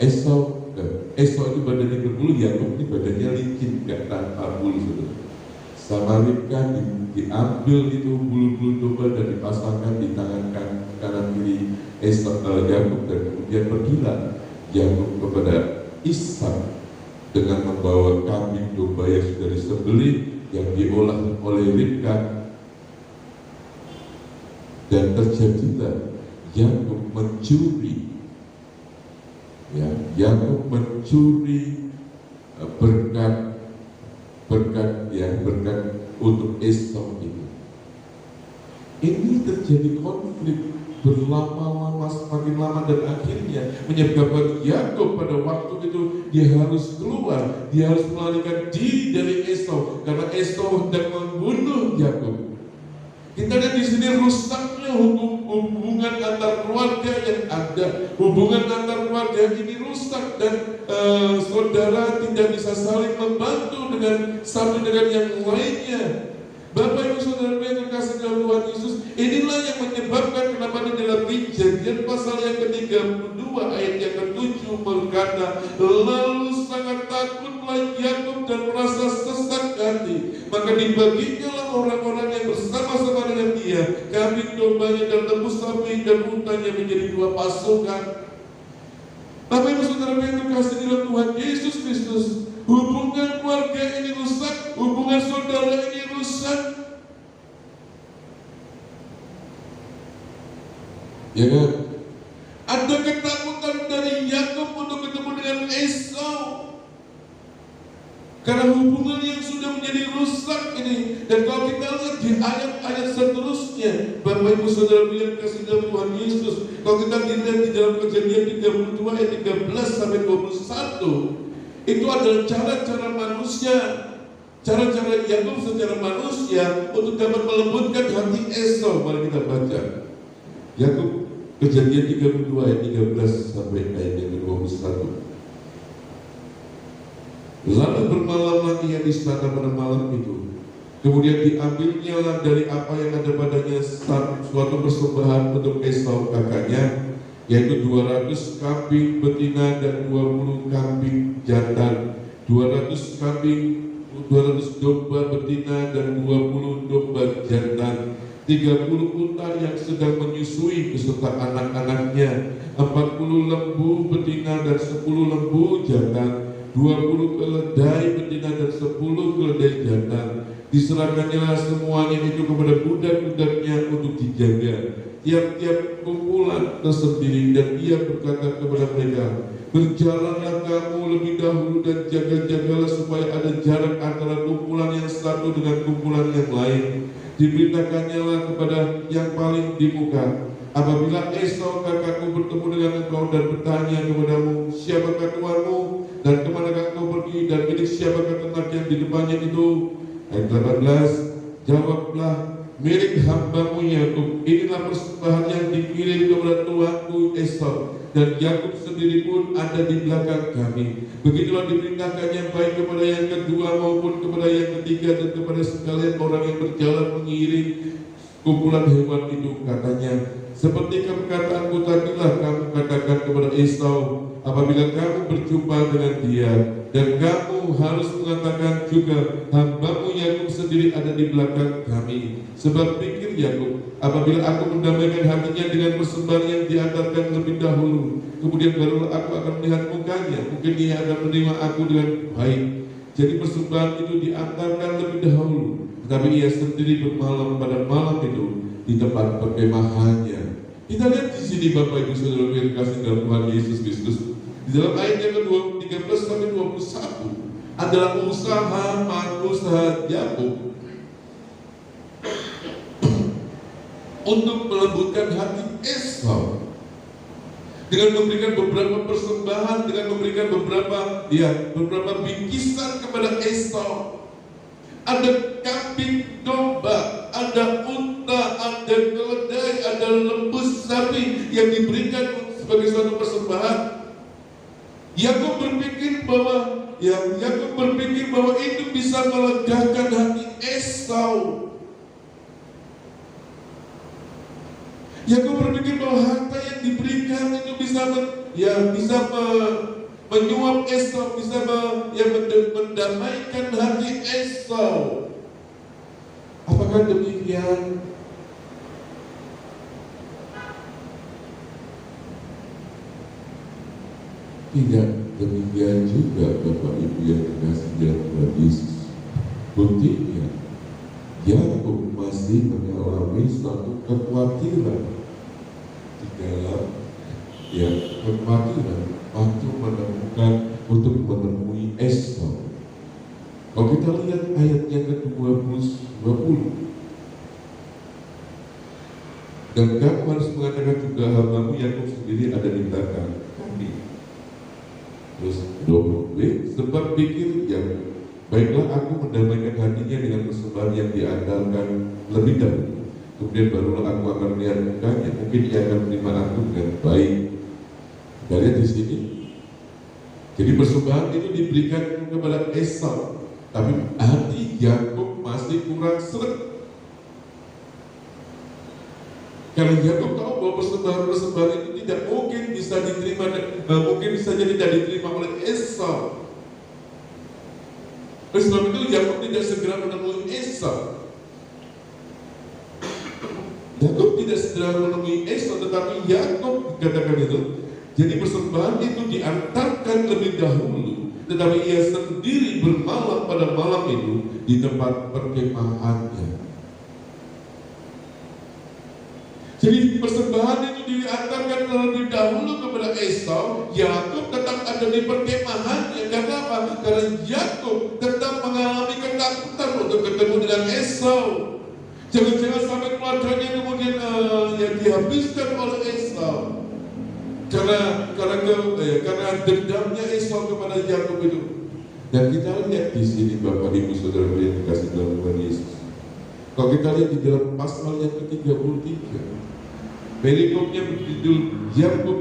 S3: Esau itu badannya berbulu, Yakub ini badannya licin, gak tanpa bulu. Sama Ribka diambil itu bulu-bulu domba dan dipasangkan di tangan kanan kiri Yakub, dan kemudian pergilah Yakub kepada Ishak dengan membawa kambing domba yang sudah disembelih yang diolah oleh Ribka. Dan terjadilah Yakub mencuri, Yakub mencuri berkat untuk Esau itu. Ini terjadi konflik berlama-lama, semakin lama, dan akhirnya menyebabkan Yakub pada waktu itu dia harus keluar, dia harus melarikan diri dari Esau karena Esau hendak membunuh Yakub. Kita lihat di sini rusaknya hubungan antar keluarga yang ada. Hubungan antar keluarga ini rusak dan saudara tidak bisa saling membantu dengan satu dengan yang lainnya. Bapak Ibu Saudara yang terkasih dalam Tuhan Yesus, inilah yang menyebabkan kenapa di dalam Kejadian pasal yang ke-32 ayat yang ke-7 berkata, lalu sangat takutlah Yakub dan merasa sesak hati, maka dibaginya orang-orang yang bersama-sama dengan dia kambing dombanya dan lembu sapi dan untanya menjadi dua pasukan. Bapak Ibu Saudara yang terkasih dalam Tuhan Yesus Kristus, hubungan keluarga ini rusak, hubungan saudara ini rusak. Ya kan? Ada ketakutan dari Yakub untuk ketemu dengan Esau karena hubungan yang sudah menjadi rusak ini. Dan kalau kita lihat di ayat-ayat seterusnya, Bapak Ibu Saudara yang kasih dalam Tuhan Yesus, kalau kita lihat di dalam Kejadian 32 ayat 13 sampai 21, itu adalah cara-cara manusia, cara-cara Yakub secara manusia untuk dapat melembutkan hati Esau. Mari kita baca Yakub Kejadian 32 ayat 13 sampai ayat yang ke-21. Lalu bermalamlah ia di istana pada malam itu. Kemudian diambilnya lah dari apa yang ada padanya suatu persembahan untuk Esau kakaknya, yaitu 200 kambing betina dan 20 kambing jantan, 200 domba betina dan 20 domba jantan, 30 unta yang sedang menyusui beserta anak-anaknya, 40 lembu betina dan 10 lembu jantan, 20 keledai betina dan 10 keledai jantan. Diserahkannya semuanya itu kepada budak-budaknya untuk dijaga. Tiap-tiap kumpulan tersendiri, dan ia berkata kepada mereka, berjalanlah kamu lebih dahulu dan jaga-jagalah supaya ada jarak antara kumpulan yang satu dengan kumpulan yang lain. Diberitakannya lah kepada yang paling di muka, apabila Esau kakakku bertemu dengan engkau dan bertanya kepadamu, siapakah tuanmu dan kemanakah engkau pergi, dan milik siapakah ternak yang di depannya itu? Ayat 18, jawablah, milik hambamu Yakub. Inilah persembahan yang dikirim kepada tuanku Esau, dan Yakub sendiri pun ada di belakang kami. Begitulah diperintahkannya baik kepada yang kedua maupun kepada yang ketiga, dan kepada sekalian orang yang berjalan mengiring kumpulan hewan itu. Katanya, seperti perkataanku tadilah kamu katakan kepada Esau apabila kamu berjumpa dengan dia, dan kamu harus mengatakan juga, hambamu Yakub sendiri ada di belakang kami. Sebab pikir Yakub, apabila aku mendamaikan hatinya dengan persembahan yang diantarkan lebih dahulu, kemudian barulah aku akan melihat mukanya, mungkin dia akan menerima aku dengan baik. Jadi persembahan itu diantarkan lebih dahulu, tetapi ia sendiri bermalam pada malam itu di tempat perkemahannya. Kita lihat di sini Bapak Ibu Saudara yang dikasihi dalam Tuhan Yesus Kristus. Di dalam ayat yang ke-13 sampai 21 adalah usaha Yakub untuk melembutkan hati Esau dengan memberikan beberapa persembahan, dengan memberikan beberapa bingkisan kepada Esau. Ada kambing domba, ada unta, ada keledai, ada lembu sapi yang diberikan sebagai suatu persembahan. Yakub berpikir bahwa itu bisa melegakan hati Esau. Yakub berpikir bahwa harta yang diberikan itu bisa menyuap Esau, bisa mendamaikan hati Esau. Apakah demikian? Tidak demikian juga Bapak Ibu yang dikasihi dalam Tuhan Yesus. Buktinya, Yakub masih mengalami suatu kekhawatiran di dalam kekhawatiran waktu menemui Esau. Kalau kita lihat ayat yang ke-20, dan kamu harus mengatakan juga hambamu Yakub sendiri ada di belakang kami. Terus 20b, sebab pikir Yakub, baiklah aku mendamaikan hatinya dengan persembahan yang diandalkan lebih dahulu, kemudian barulah aku akan melihat mukanya, mungkin ia akan menerima aku dengan baik. Kita lihat di sini. Jadi persembahan itu diberikan kepada Esau, tapi hati Yakub masih kurang seret. Karena Yakub tahu bahwa persembahan itu tidak mungkin bisa diterima, mungkin saja tidak diterima oleh Esau. Oleh sebab itu Yakub tidak segera menemui Esau. Yakub tidak segera menemui Esau, tetapi Yakub dikatakan itu. Jadi persembahan itu diantarkan lebih dahulu, tetapi ia sendiri bermalam pada malam itu di tempat perkemahannya. Jadi persembahan itu diantarkan terlebih dahulu kepada Esau. Yakub tetap ada di perkemahannya. Karena apa? Karena Yakub tetap mengalami ketakutan untuk ketemu dengan Esau. Jangan-jangan sampai keluarganya kemudian dihabiskan oleh Esau. Karena dendamnya Esau kepada Yakub itu. Dan kita lihat di sini Bapak Ibu Saudara yang dikasihi dalam Tuhan Yesus. Kalau kita lihat di dalam pasal yang ke-33, perikopnya berjudul Yakub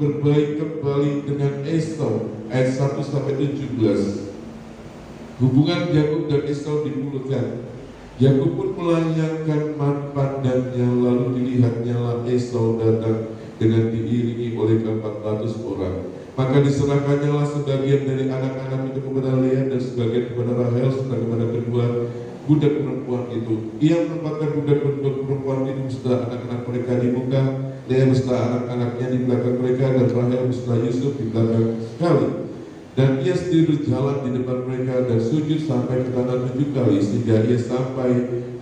S3: berbaik kembali dengan Esau, ayat 1 sampai 17. Hubungan Yakub dan Esau dimulutkan. Yakub pun melayangkan pandangnya, lalu dilihatnya lah Esau datang dengan diiringi oleh 400 orang. Maka diserahkannya lah sebagian dari anak-anak itu kepada Lea dan sebagian kepada Rahel serta kepada kedua budak perempuan itu. Ia menempatkan budak perempuan itu beserta anak-anak mereka di muka, Lea beserta anak-anaknya di belakang mereka, dan Rahel beserta Yusuf di belakang sekali. Dan ia sendiri berjalan di depan mereka dan sujud sampai ke tanah 7 kali sehingga ia sampai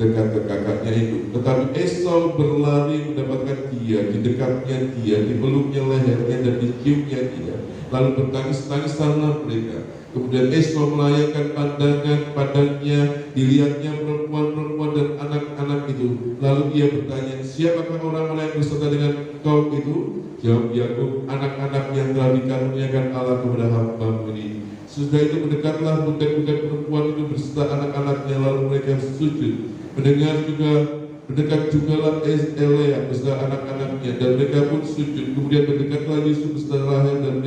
S3: dekat ke kakaknya itu. Tetapi Esau berlari mendapatkan dia, di dekatnya dia, dipeluknya lehernya dan diciumnya dia. Lalu bertangis-tangisanlah mereka. Kemudian Esau melayangkan pandangan padanya, dilihatnya perempuan-perempuan dan anak-anak itu. Lalu ia bertanya, siapakah orang-orang yang berserta dengan kau itu? Jawab Yakub, anak-anak yang telah dikaruniakan Allah kepada hamba-Mu ini. Sesudah itu mendekatlah budak-budak perempuan itu beserta anak-anaknya, lalu mereka sujud. Mendekat jugalah Elea beserta anak-anaknya, dan mereka pun sujud. Kemudian mendekatlah Yusuf beserta Rahel, dan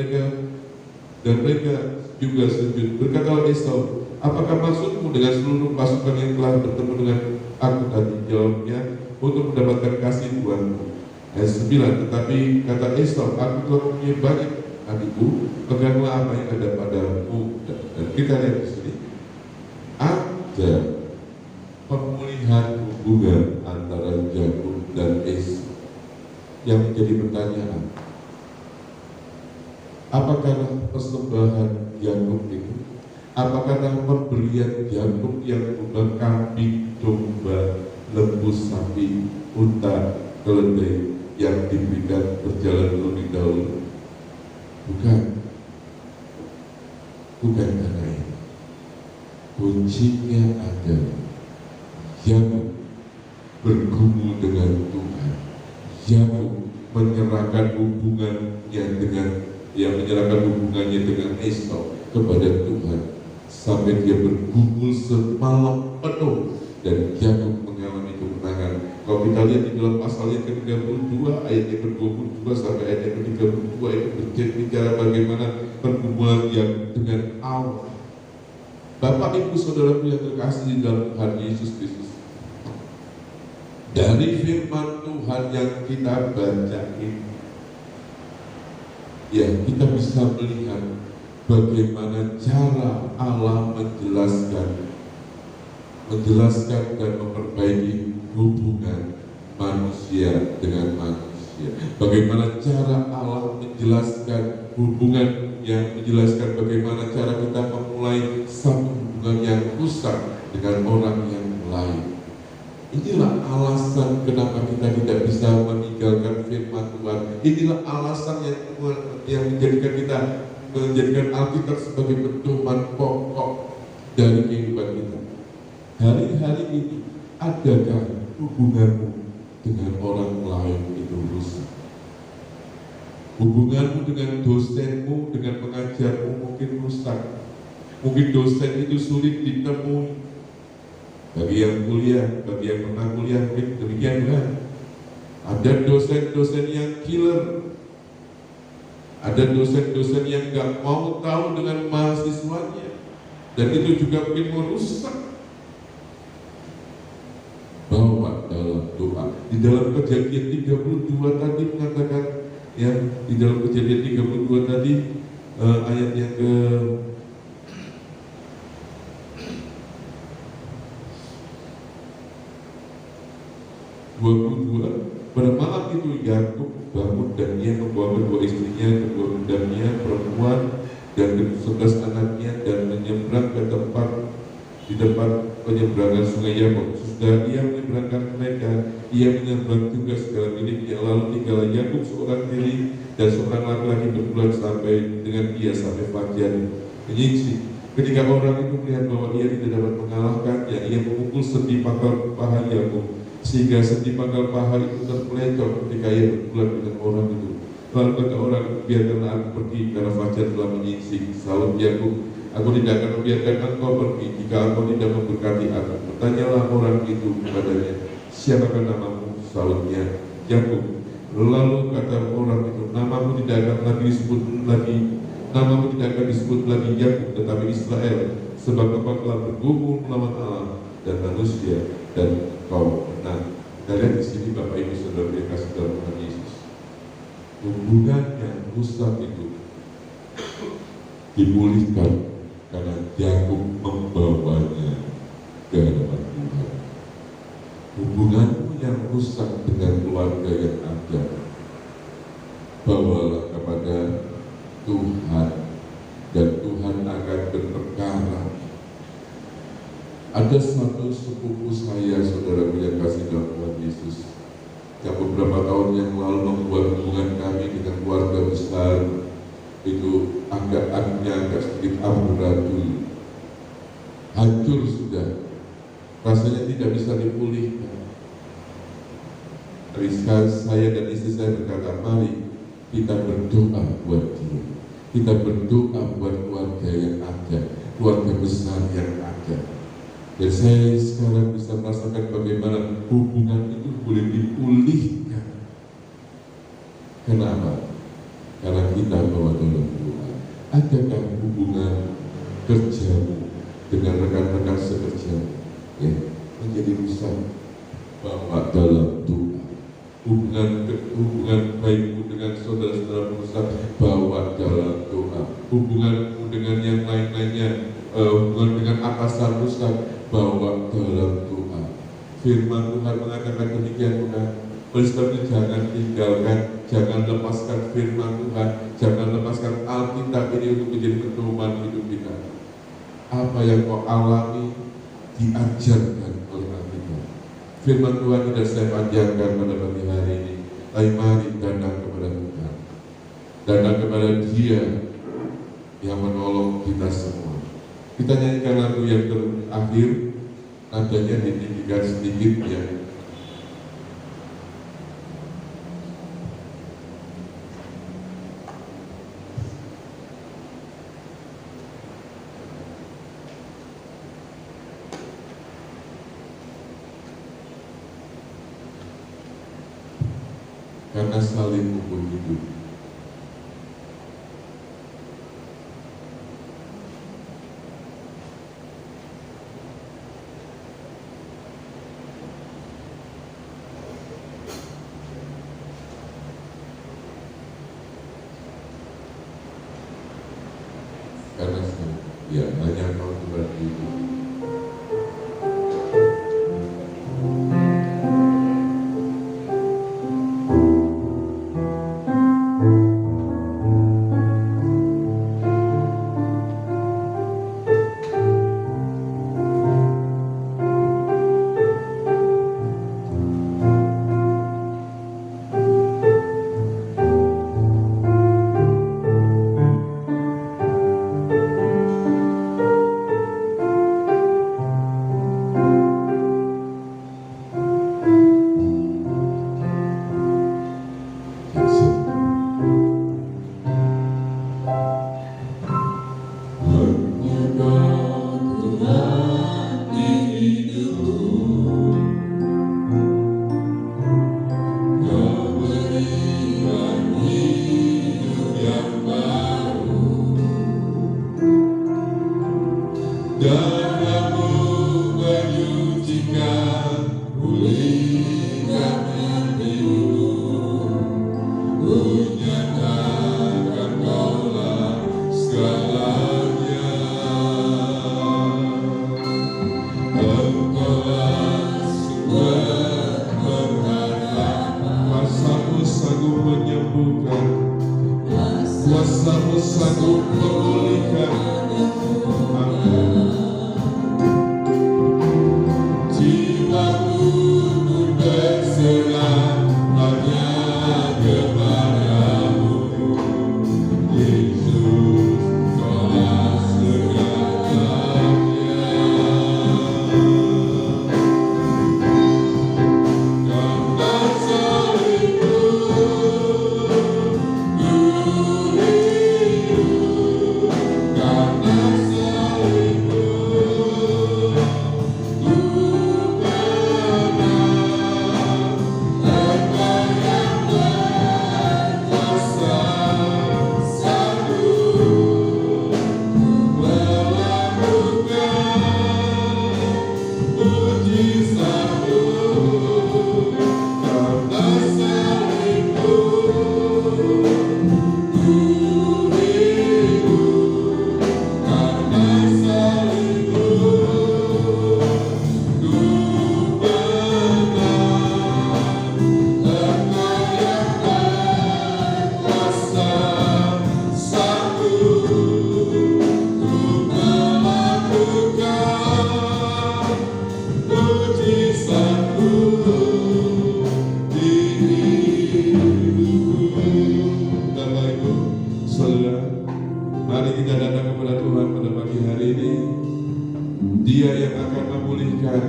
S3: mereka juga sujud. Berkatalah Esau, apakah maksudmu dengan seluruh pasukan yang telah bertemu dengan aku tadi? Jawabnya, untuk mendapatkan kasih Tuanmu. Ayat 9, tetapi kata Esau, aku telah mempunyai banyak adikku, peganglah apa yang ada padamu. Dan kita lihat di sini ada pemulihan hubungan antara Yakub dan Esau yang menjadi pertanyaan. Apakah persembahan Yakub itu? Apakah pemberian Yakub yang berupa kambing, domba, lembu, sapi, unta, keledai yang diberikan berjalan terlebih dahulu? Bukan karena itu. Kuncinya adalah Yakub bergumul dengan Tuhan. Yakub menyerahkan hubungannya dengan Esau kepada Tuhan sampai dia bergumul semalam penuh dan Yakub mengalami kemenangan. Kalau kita lihat di dalam pasal yang ke-32 ayat yang ke-22 sampai ayat yang ke-32 itu berbicara bagaimana pergumulan yang dengan Allah. Bapak Ibu Saudara yang terkasih di dalam Tuhan Yesus Kristus, dari firman Tuhan yang kita baca ini, ya kita bisa melihat bagaimana cara Allah menjelaskan dan memperbaiki hubungan manusia dengan manusia. Bagaimana cara Allah menjelaskan bagaimana cara kita memulai satu hubungan yang rusak dengan orang yang lain. Inilah alasan kenapa kita tidak bisa meninggalkan firman Tuhan. Inilah alasan yang menjadikan Alkitab sebagai pedoman pokok dari kehidupan kita. Hari-hari ini, adakah hubunganmu dengan orang lain itu rusak? Hubunganmu dengan dosenmu, dengan pengajarmu mungkin rusak. Mungkin dosen itu sulit ditemui. Bagi yang kuliah, bagi yang pernah kuliah mungkin demikian kan? Ada dosen-dosen yang killer. Ada dosen-dosen yang gak mau tahu dengan mahasiswanya. Dan itu juga mungkin merusak. Bawa dalam doa. Di dalam Kejadian 32 tadi mengatakan, ya, di dalam Kejadian 32 tadi ayat yang ke 22, pada malam itu Yakub bangun dan ia membawa kedua istrinya, kedua budaknya perempuan dan 11 anaknya dan menyeberang ke di tempat penyeberangan sungai Yabok. Sudah ia menyeberangkan mereka, ia menyeberang juga segala miliknya. Lalu tinggallah Yakub seorang diri dan seorang laki-laki berbulan sampai dengan ia sampai fajar menyingsing. Ketika orang itu melihat bahwa ia tidak dapat mengalahkannya, ia memukul sendi pangkal paha Yakub, sehingga sendi pangkal paha itu terpelecok ketika ia berbulan dengan orang itu. Lalu kata orang, biarkanlah aku pergi karena fajar telah menyingsing. Sahut Yakub, aku tidak akan membiarkan engkau pergi jika engkau tidak memberkati aku. Bertanyalah orang itu kepadanya, siapakah namamu? Sahutnya, Yakub. Lalu kata orang itu, namamu tidak akan disebut lagi Yakub, tetapi Israel, sebab engkau telah bergumul melawan Allah dan manusia dan kau menang. Kita lihat di sini Bapak Ibu Saudara yang kasih dalam Tuhan Yesus, hubungan yang rusak itu dipulihkan karena Yakub membawanya ke hadapan Tuhan. Hubunganmu yang rusak dengan keluarga yang ada, bawalah kepada Tuhan, dan Tuhan Ada satu sepupu saya, saudaraku yang kasih dalam Tuhan Yesus, yang beberapa tahun yang lalu membuat hubungan kami dengan keluarga besar itu agak sedikit amburadul, hancur sudah, rasanya tidak bisa dipulihkan. Rizka, saya dan istri saya berkata, mari kita berdoa buat dia, kita berdoa buat keluarga yang ada, keluarga besar yang ada. Dan saya sekarang bisa merasakan bagaimana hubungan itu boleh dipulihkan. Kenapa? Karena kita bawa dalam doa. Adakah hubungan kerjamu dengan rekan-rekan sekerjamu menjadi rusak? Bawa dalam doa. Hubungan baikmu dengan saudara-saudara rusak, bawa dalam doa. Hubunganmu dengan yang lain-lainnya, hubungan dengan atasan rusak, bawa dalam doa. Firman Tuhan mengatakan demikian, bukan? Oleh sebab itu jangan tinggalkan, jangan lepaskan firman Tuhan, jangan lepaskan Alkitab ini untuk menjadi pedoman hidup kita. Apa yang kau alami diajarkan oleh Alkitab. Firman Tuhan tidak saya panjangkan pada pagi hari ini, tapi mari datang kepada Tuhan, datang kepada Dia yang menolong kita semua. Kita nyanyikan lagu yang terakhir, nadanya ditinggikan sedikit ya. Karena saling pun hidup. Karena ya hanya kau Tuhan hidup. Kuasa-Mu sanggup memulihkan. Amin. Jiwaku pun berserah hanya kepada-Mu, Yesus, Kaulah segalanya. Karena salib-Mu karena salib kita datang kepada Tuhan pada pagi hari ini. Dia yang akan memulihkan,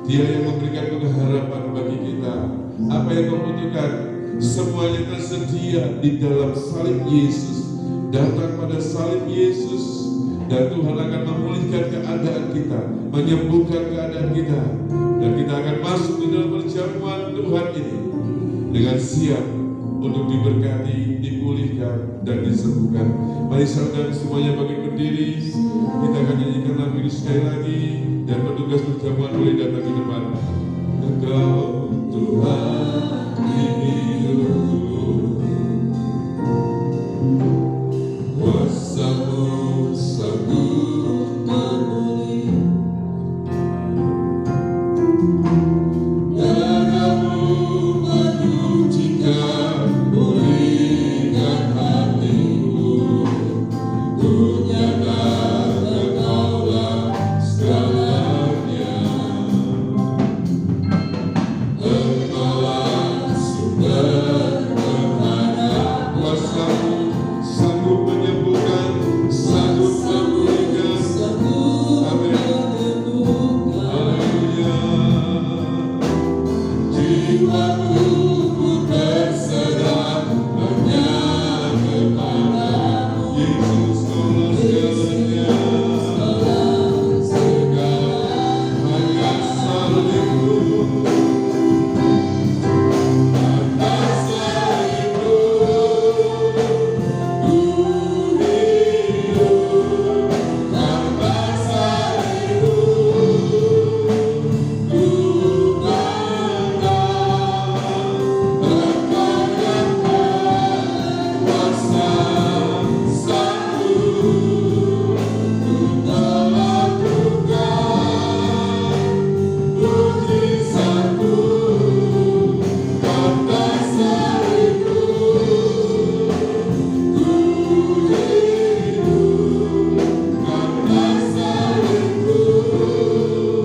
S3: Dia yang memberikan pengharapan bagi kita. Apa yang kau butuhkan, semuanya tersedia di dalam salib Yesus. Datang pada salib Yesus, dan Tuhan akan memulihkan keadaan kita, menyembuhkan keadaan kita, dan kita akan masuk di dalam perjamuan Tuhan ini dengan siap untuk diberkati, dipulihkan, dan disembuhkan. Mari saudara semuanya bangkit berdiri. Kita akan nyanyikan lagu ini sekali lagi, dan petugas perjamuan boleh datang di depan. Engkau Tuhan hidupku, kuasa-Mu sanggup memulih, darah-Mu menyucikan, pulihkan hatiku. Ku nyatakan Engkaulah segalanya, Engkaulah sumber berharap. Kuasa-Mu sanggup menyembuhkan, sanggup memulihkan. Amin. Haleluya. Jiwaku pun berserah hanya kepada-Mu. Yesus, Kaulah segalanya. Hanya salibmu, atas salibmu, ku hidup. Atas salibmu, ku menang. Engkau yang berkuasa, sanggup melakukan mujizat-Mu. Atas salibmu, ku hidup. Atas salibmu, ku menang.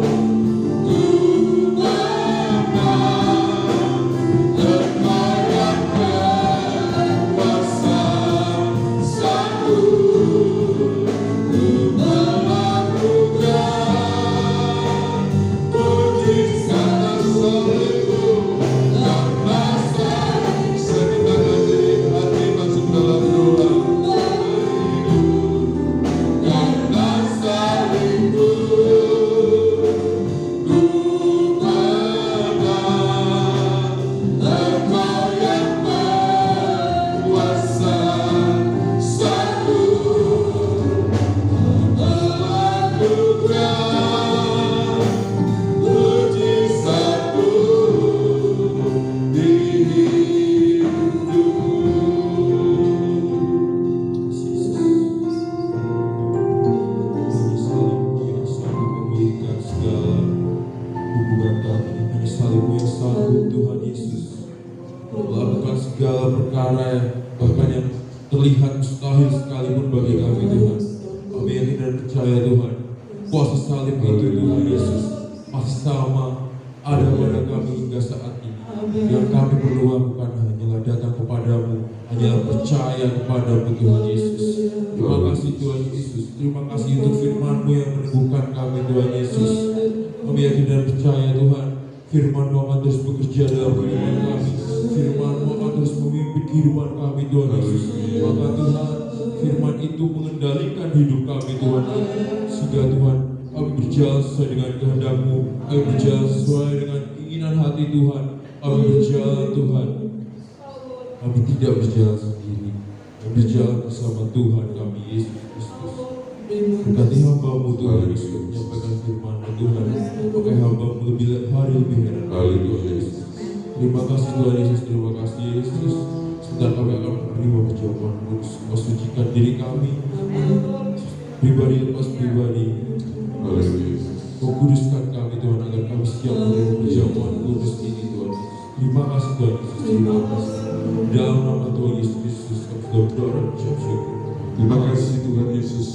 S3: Engkau yang berkuasa, sanggup melakukan mujizat. Atas salibmu, atas salibmu. Sekitar hati masuk dalam doa. Atas salibmu, ku menang. Engkau yang berkuasa, sanggup melakukan mujizat-Mu di hidupku. Hanya salibmu yang sanggup memulihkan segala hubungan kami. Hanya salibmu yang sanggup, Tuhan Yesus, melakukan segala perkara bahkan yang terlihat mustahil sekalipun bagi kami, Tuhan. Kami yakin dan percaya, Tuhan, kuasa salib itu, Tuhan Yesus, masih sama ada pada kami hingga saat ini. Yang kami perlu lakukan hanyalah datang kepadamu, hanyalah percaya kepadamu, Tuhan Yesus. Terima kasih, Tuhan Yesus. Terima kasih untuk firman-Mu yang meneguhkan kami, Tuhan Yesus. Kami yakin dan percaya, Tuhan, firman-Mu akan terus bekerja dalam kehidupan kami. Firman-Mu akan terus memimpin kehidupan kami, Tuhan Yesus. Maka Tuhan, firman itu mengendalikan hidup kami, Tuhan. Sehingga Tuhan, kami berjalan sesuai dengan kehendak-Mu. Kami berjalan sesuai dengan keinginan hati Tuhan. Kami berjalan, Tuhan. Kami tidak berjalan sendiri. Kami berjalan bersama Tuhan kami, Yesus Kristus. Berkati hamba-Mu, Tuhan Yesus, menyampaikan firman-Mu, Tuhan. Pakai hamba-Mu lebih hari lebih heran. Haleluya, Yesus. Terima kasih, Tuhan Yesus. Terima kasih, Yesus. Sebentar kami akan menerima perjamuan kudus. Kau sucikan diri kami, pribadi lepas pribadi. Haleluya, Yesus. Kau kuduskan kami, Tuhan, agar kami siap menerima perjamuan kudus ini, Tuhan. Terima kasih, Tuhan Yesus. Terima kasih. Dalam nama Tuhan Yesus Kristus, kami berdoa dan mengucap syukur. Terima kasih, Tuhan Yesus.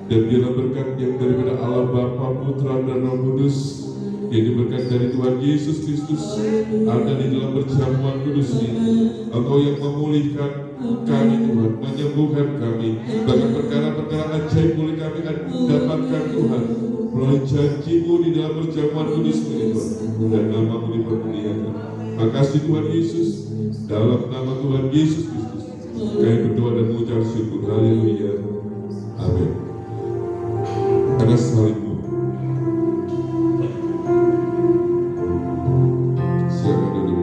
S3: Dan biarlah berkat yang daripada Allah Bapa, Putra, dan Roh Kudus, yang diberkat dari Tuhan Yesus Kristus ada di dalam perjamuan kudus ini. Engkau yang memulihkan kami, Tuhan, menyembuhkan kami, bahkan perkara dapatkan Tuhan melalui janji-Mu di dalam perjamuan kudus ini, dan nama-Mu dipermuliakan. Makasih Tuhan Yesus, dalam nama Tuhan Yesus Kristus kami berdoa dan mengucap syukur. Haleluya, amin. Karena salibmu, silakan duduk.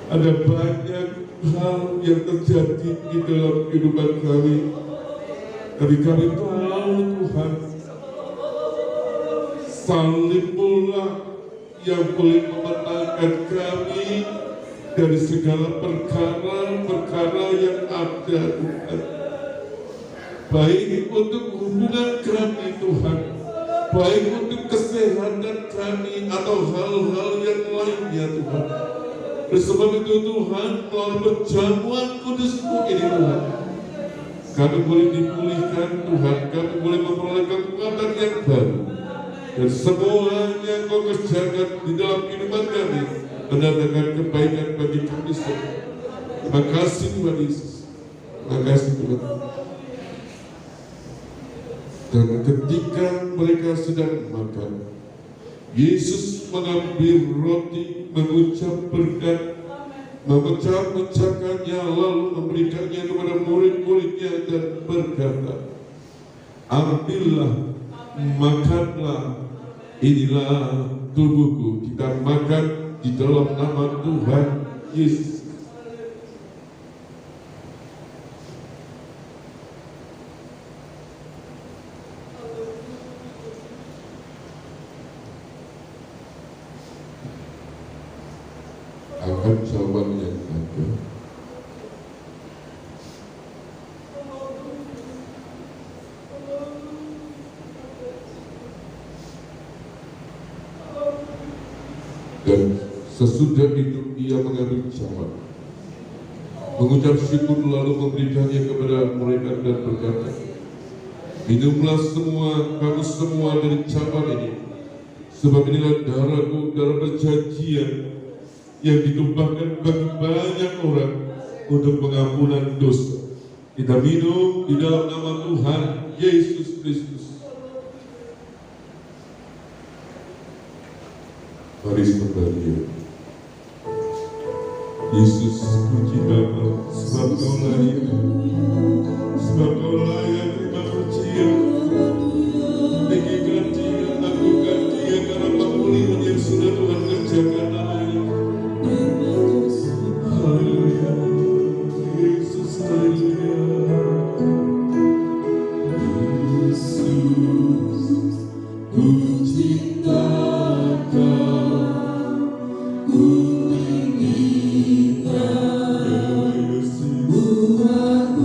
S3: Ada banyak hal yang terjadi di dalam kehidupan kami, tapi kami tahu Tuhan, salib-Mu yang boleh memenangkan kami dari segala perkara-perkara yang ada, Tuhan. Baik untuk hubungan kami, Tuhan, baik untuk kesehatan kami atau hal-hal yang lainnya Tuhan. Oleh sebab itu Tuhan, melalui perjamuan kudus-Mu ini Tuhan, kami boleh dipulihkan Tuhan, kami boleh memperoleh kekuatan yang baru, dan semuanya Kau kerjakan di dalam kehidupan kami mendatangkan kebaikan bagi kami semua. Terima kasih Tuhan Yesus, terima kasih Tuhan. Dan ketika mereka sedang makan, Yesus mengambil roti, mengucap berkat, memecah-mecahkannya, lalu memberikannya kepada murid-muridnya dan berkata, ambillah, makanlah, inilah tubuhku. Kita makan di dalam nama Tuhan Yesus. Akan jawaban yang ada. Dan sesudah itu ia mengambil cawan, mengucap syukur, lalu memberikannya kepada mereka dan berkata, minumlah semua kamu semua dari cawan ini, sebab inilah darahku, darah perjanjian yang ditumpahkan bagi banyak orang untuk pengampunan dosa. Kita minum di dalam nama Tuhan Yesus Kristus. Mari sekalian. Yesus, puji nama, sebab Kau layak, sebab Kau layak terima pujian. Tinggikan Dia, agungkan Dia karena pemulihan yang sudah Tuhan kerjakan namanya. Haleluya, Yesus, haleluya. Yesus, ku cinta Kau, ku ingin Kau, ku lakukan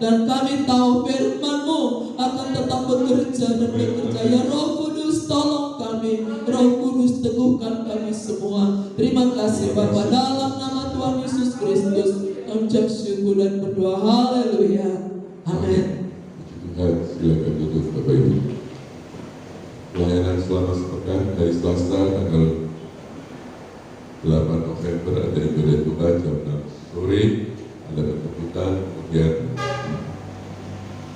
S1: Dan kami tahu firman-Mu akan tetap bekerja dan bekerja. Ya Roh Kudus, tolong kami. Roh Kudus, teguhkan kami semua. Terima kasih Bapa, dalam nama Tuhan Yesus Kristus kami ucap syukur dan berdoa. Haleluya. Amin.
S3: Tuhan, silakan duduk Bapak Ibu. Pelayanan selama sepekan dari Selasa tanggal 8 November ada ibadah doa jam 6 sore, ada penjemputan. Kemudian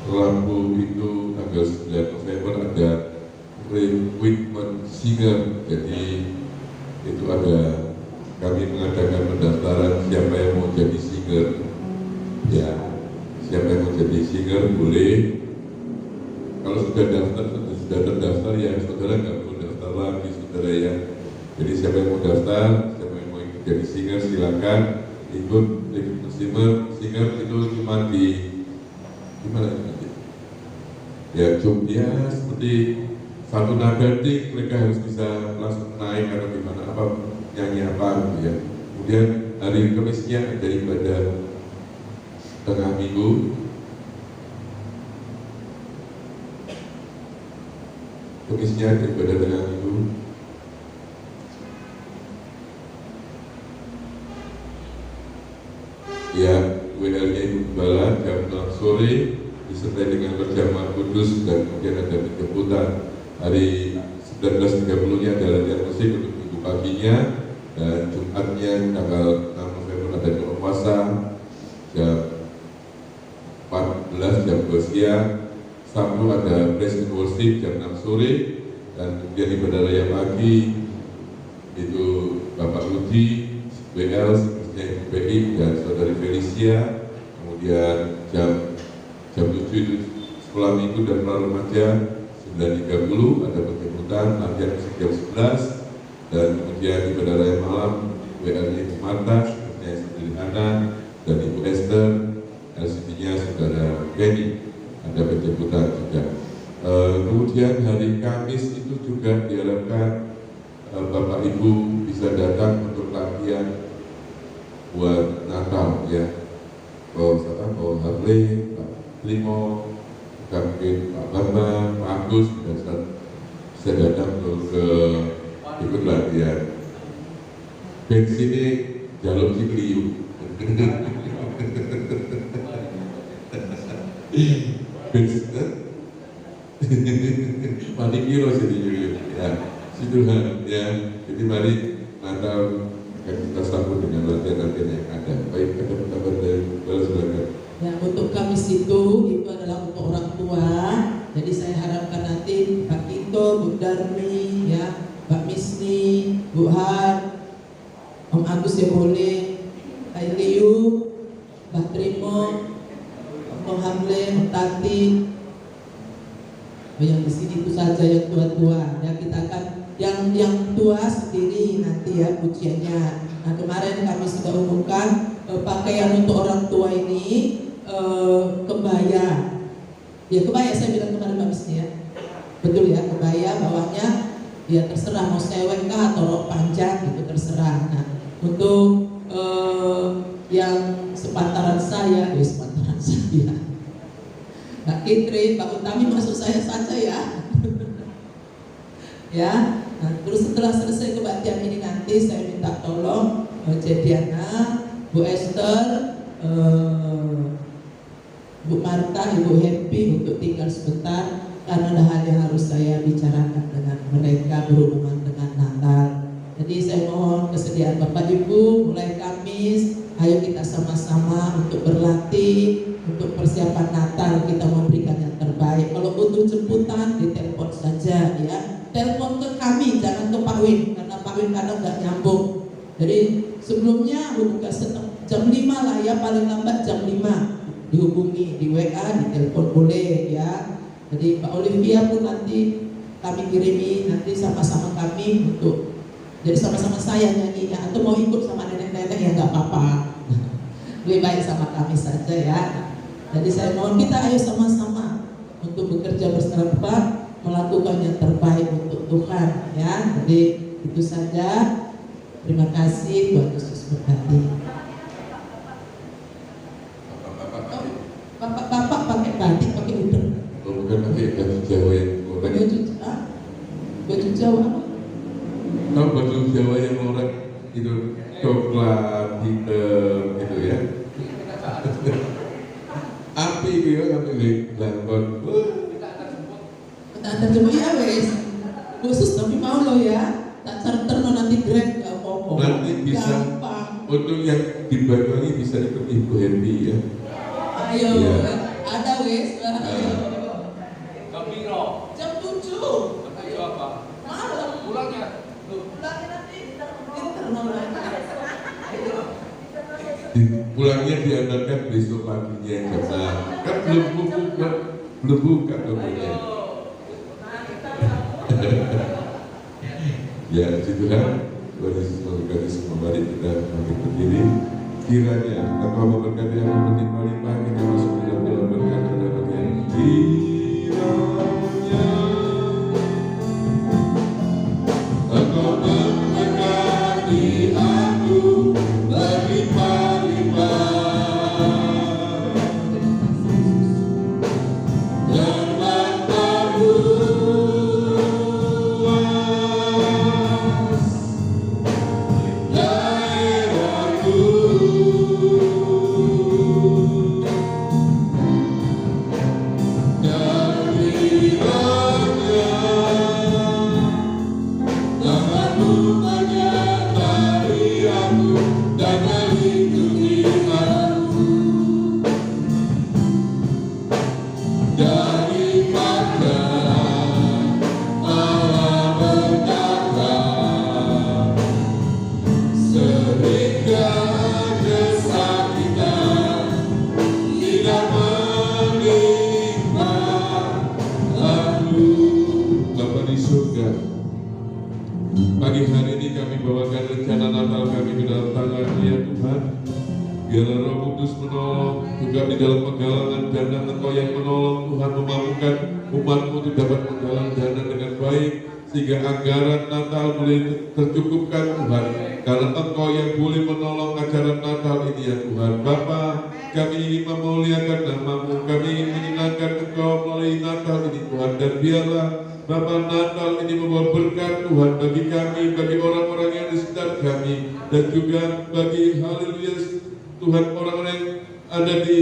S3: Rabu itu tanggal 9 November ada recruitment singer. Jadi itu ada, kami mengadakan pendaftaran siapa yang mau jadi singer. Ya, siapa yang mau jadi singer boleh. Kalau sudah terdaftar ya saudara nggak perlu daftar lagi saudara ya. Jadi siapa yang mau daftar, siapa yang mau ikut jadi singer silakan ikut. Singer itu cuma di gimana ya, Jogja seperti satu nada tik, mereka harus bisa langsung naik atau gimana, apa nyanyi apa gitu ya. Kemudian hari Kamisnya ada ibadah tengah minggu. Kamisnya ada ibadah tengah minggu. Ya, WL-nya Ibu Gembala jam 6 sore disertai dengan perjamuan kudus dan kemudian ada penjemputan. Hari 19.30-nya ada latihan musik untuk minggu paginya, dan Jumatnya tanggal 6 November ada doa puasa jam 14 jam 2 siang. Sabtu ada praise and worship jam 6 sore, dan kemudian ibadah raya pagi itu Bapak Rudi WL PI dan Saudari Felicia. Kemudian jam 7 itu sekolah minggu dan pra remaja 9.30 ada penjemputan, latihan musik jam 11, dan kemudian ibadah raya malam WL-nya Ibu Marta, sepertinya Saudari Ana dan Ibu Esther, LCD-nya Saudara Kenny, ada penjemputan juga. Kemudian hari Kamis itu juga diharapkan Bapak Ibu bisa datang untuk latihan buat Natal ya. Pak Harley, Pak Limo, mungkin Pak Bambang, Pak Agus bisa datang untuk ikut latihan. Bensin ini jalur Cikliu. Bensin paling kilo sini ya, Tuhan ya. Jadi mari Natal akan kita sambut dengan latihan-latihan yang ada. Baik, ada pendapat dari silakan.
S1: Ya, untuk Kamis itu adalah untuk orang tua. Jadi saya harapkan nanti Pak Kito, Bu Darmi, ya, Pak Misni, Bu Har, Om Agus ya boleh, Kak Liu, Mbak Trimo, Om Hamle, Om Tati. Yang di sini itu saja yang tua-tua. Ya, kita akan yang tua sendiri nanti ya pujiannya. Nah, kemarin kami sudah umumkan pakaian untuk orang tua ini kebaya. Ya kebaya, saya bilang kemarin Mbak Misni ya. Betul ya, kebaya bawahnya ya terserah mau sewek kah atau rok panjang gitu terserah. Nah, untuk yang sepantaran saya, Mbak Kitri, Pak Utami masuk saya saja ya. Ya, nah, terus setelah selesai kebaktian ini nanti saya minta tolong Jediana, Bu Esther, Bu Marta, Ibu Happy untuk tinggal sebentar karena ada hal yang harus saya bicarakan dengan mereka berhubungan dengan Natal. Jadi saya mohon kesediaan Bapak Ibu mulai Kamis, ayo kita sama-sama untuk berlatih untuk persiapan Natal, kita memberikan yang terbaik. Kalau butuh jemputan ditelepon saja ya. Telepon ke kami, jangan ke Pak Win, karena Pak Win kadang nggak nyambung. Jadi sebelumnya buka jam 5 lah ya, paling lambat jam 5 dihubungi di WA, di telepon boleh ya. Jadi Pak Olivia pun nanti kami kirimi nanti sama-sama kami untuk, jadi sama-sama saya nyanyinya, atau mau ikut sama nenek-nenek ya nggak apa-apa. Lebih baik sama kami saja ya. Jadi saya mohon kita ayo sama-sama untuk bekerja bersama, melakukan yang terbaik untuk Tuhan ya. Jadi itu saja. Terima kasih, Tuhan Yesus berkati. Bapak batik pakai udeng.
S3: Oh, bukan pakai baju Jawa yang lorek.
S1: Baju Jawa apa?
S3: Tahu baju Jawa yang lorek itu coklat hitam gitu ya. Api gitu ya, api langkon.
S1: Anda coba ya wes. Khusus tapi mau lo ya. Tak charter no nanti Grab nggak apa-apa.
S3: Nanti bisa.
S1: Gampang.
S3: Untuk yang di Banyuwangi bisa ikut Ibu Happy ya.
S1: Ayo,
S3: Ya.
S1: ada wes. Ayo.
S4: Gembiro.
S1: Jam 7
S4: Ayo apa?
S1: malam.
S4: Pulangnya.
S1: Pulangnya nanti internal lagi.
S3: Pulangnya diantarkan besok paginya karena kan belum buka tokonya. Ya, puji Tuhan, Tuhan Yesus memberkati semua. Mari kita bangkit berdiri. Kiranya Engkau memberkati yang berlimpah-limpah, kita masuk di dalam berkat dan bagian. Kiranya Engkau memberkati aku berlimpah-limpah dan memperluas daerahku. Dan kiranya tanganmu menyertai aku dan melindungi aku daripada malapetaka, sehingga kesakitan tidak menimpa aku. Bapa di surga, pagi hari ini kami bawakan rencana Natal kami ke dalam tangan-Mu ya Tuhan. Biarlah Roh Kudus menolong juga di dalam penggalangan dana. Engkau yang menolong Tuhan, memampukan umat-Mu untuk dapat menggalang dana dengan baik sehingga anggaran Natal boleh tercukupkan Tuhan, karena Engkau yang boleh menolong acara Natal ini ya Tuhan. Bapa, kami ingin memuliakan nama-Mu, kami ingin menyenangkan Engkau melalui Natal ini Tuhan, dan biarlah Bapa Natal ini membawa berkat Tuhan bagi kami, bagi orang-orang yang di sekitar kami, dan juga bagi haleluya Tuhan orang-orang yang ada di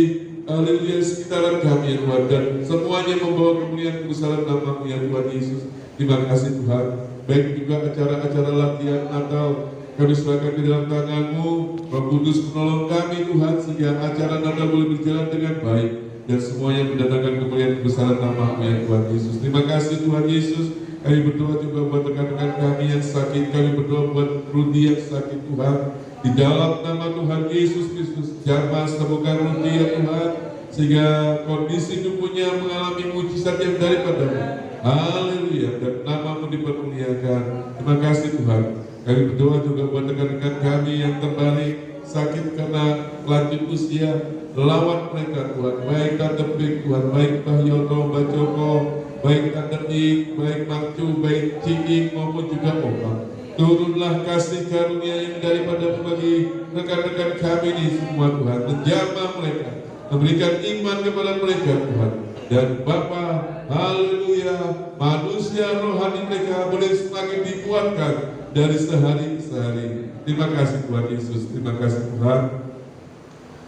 S3: haleluya sekitaran kami ya Tuhan, dan semuanya membawa kemuliaan kebesaran nama-Mu ya Tuhan Yesus. Terima kasih Tuhan. Baik juga acara-acara latihan Natal kami serahkan di dalam tangan-Mu. Roh Kudus menolong kami Tuhan sehingga acara Natal boleh berjalan dengan baik dan semuanya mendatangkan kemuliaan kebesaran nama-Mu ya Tuhan Yesus. Terima kasih Tuhan Yesus. Kami berdoa juga buat rekan-rekan kami yang sakit. Kami berdoa buat Rudi yang sakit Tuhan. Di dalam nama Tuhan Yesus Kristus, jamah sembuhkan Rudi ya Tuhan, sehingga kondisi tubuhnya mengalami mujizat yang daripada-Mu. Haleluya, dan nama-Mu dipermuliakan. Terima kasih Tuhan. Kami berdoa juga buat rekan-rekan kami yang terbalik sakit karena lanjut usia. Lawan mereka Tuhan, baik Tante Pik Tuhan, baik Mbah Yono, Mbah Joko, baik Tante Ik, baik Mang Cu, baik Cing maupun juga Opa. Turunlah kasih karunia yang daripada bagi rekan-rekan kami ini semua Tuhan, menjamah mereka, memberikan iman kepada mereka Tuhan. Dan Bapa, haleluya, manusia rohani mereka boleh semakin dikuatkan dari sehari ke sehari. Terima kasih Tuhan Yesus, terima kasih Tuhan.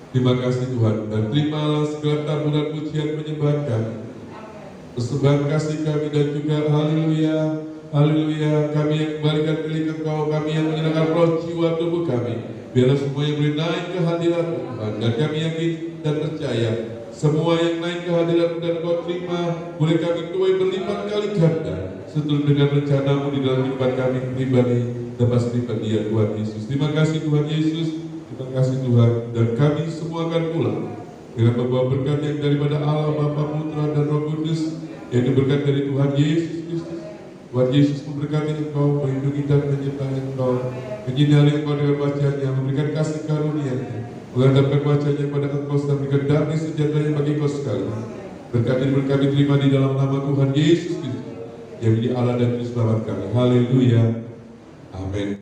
S3: Terima kasih Tuhan, dan terimalah segala taburan pujian penyembahan kami, persembahan kasih kami, dan juga haleluya, haleluya, kami yang kembalikan milik Engkau, kami yang menyenangkan roh jiwa tubuh kami. Biarlah semua yang boleh naik ke hadirat Tuhan, dan kami yakin dan percaya semua yang naik ke hadirat dan Engkau terima, boleh kami tuai berlipat kali ganda seturut dengan rencana-Mu di dalam kehidupan kami pribadi dan pasti pribadi ya Tuhan Yesus. Terima kasih Tuhan Yesus, terima kasih Tuhan, dan kami semua akan pulang dengan membawa berkat yang daripada Allah Bapa, Putra dan Roh Kudus, yang diberkat dari Tuhan Yesus Kristus. Tuhan Yesus memberkati engkau, melindungi dan menyertai engkau, menyinari engkau dengan wajah-Nya, memberikan kasih karunia-Nya, menghadapkan wajah-Nya pada engkau dan memberikan damai sejahtera bagi engkau sekalian. Berkat ini kami terima di dalam nama Tuhan Yesus Kristus, yang menjadi Allah dan Juru Selamat kami. Haleluya. Amin.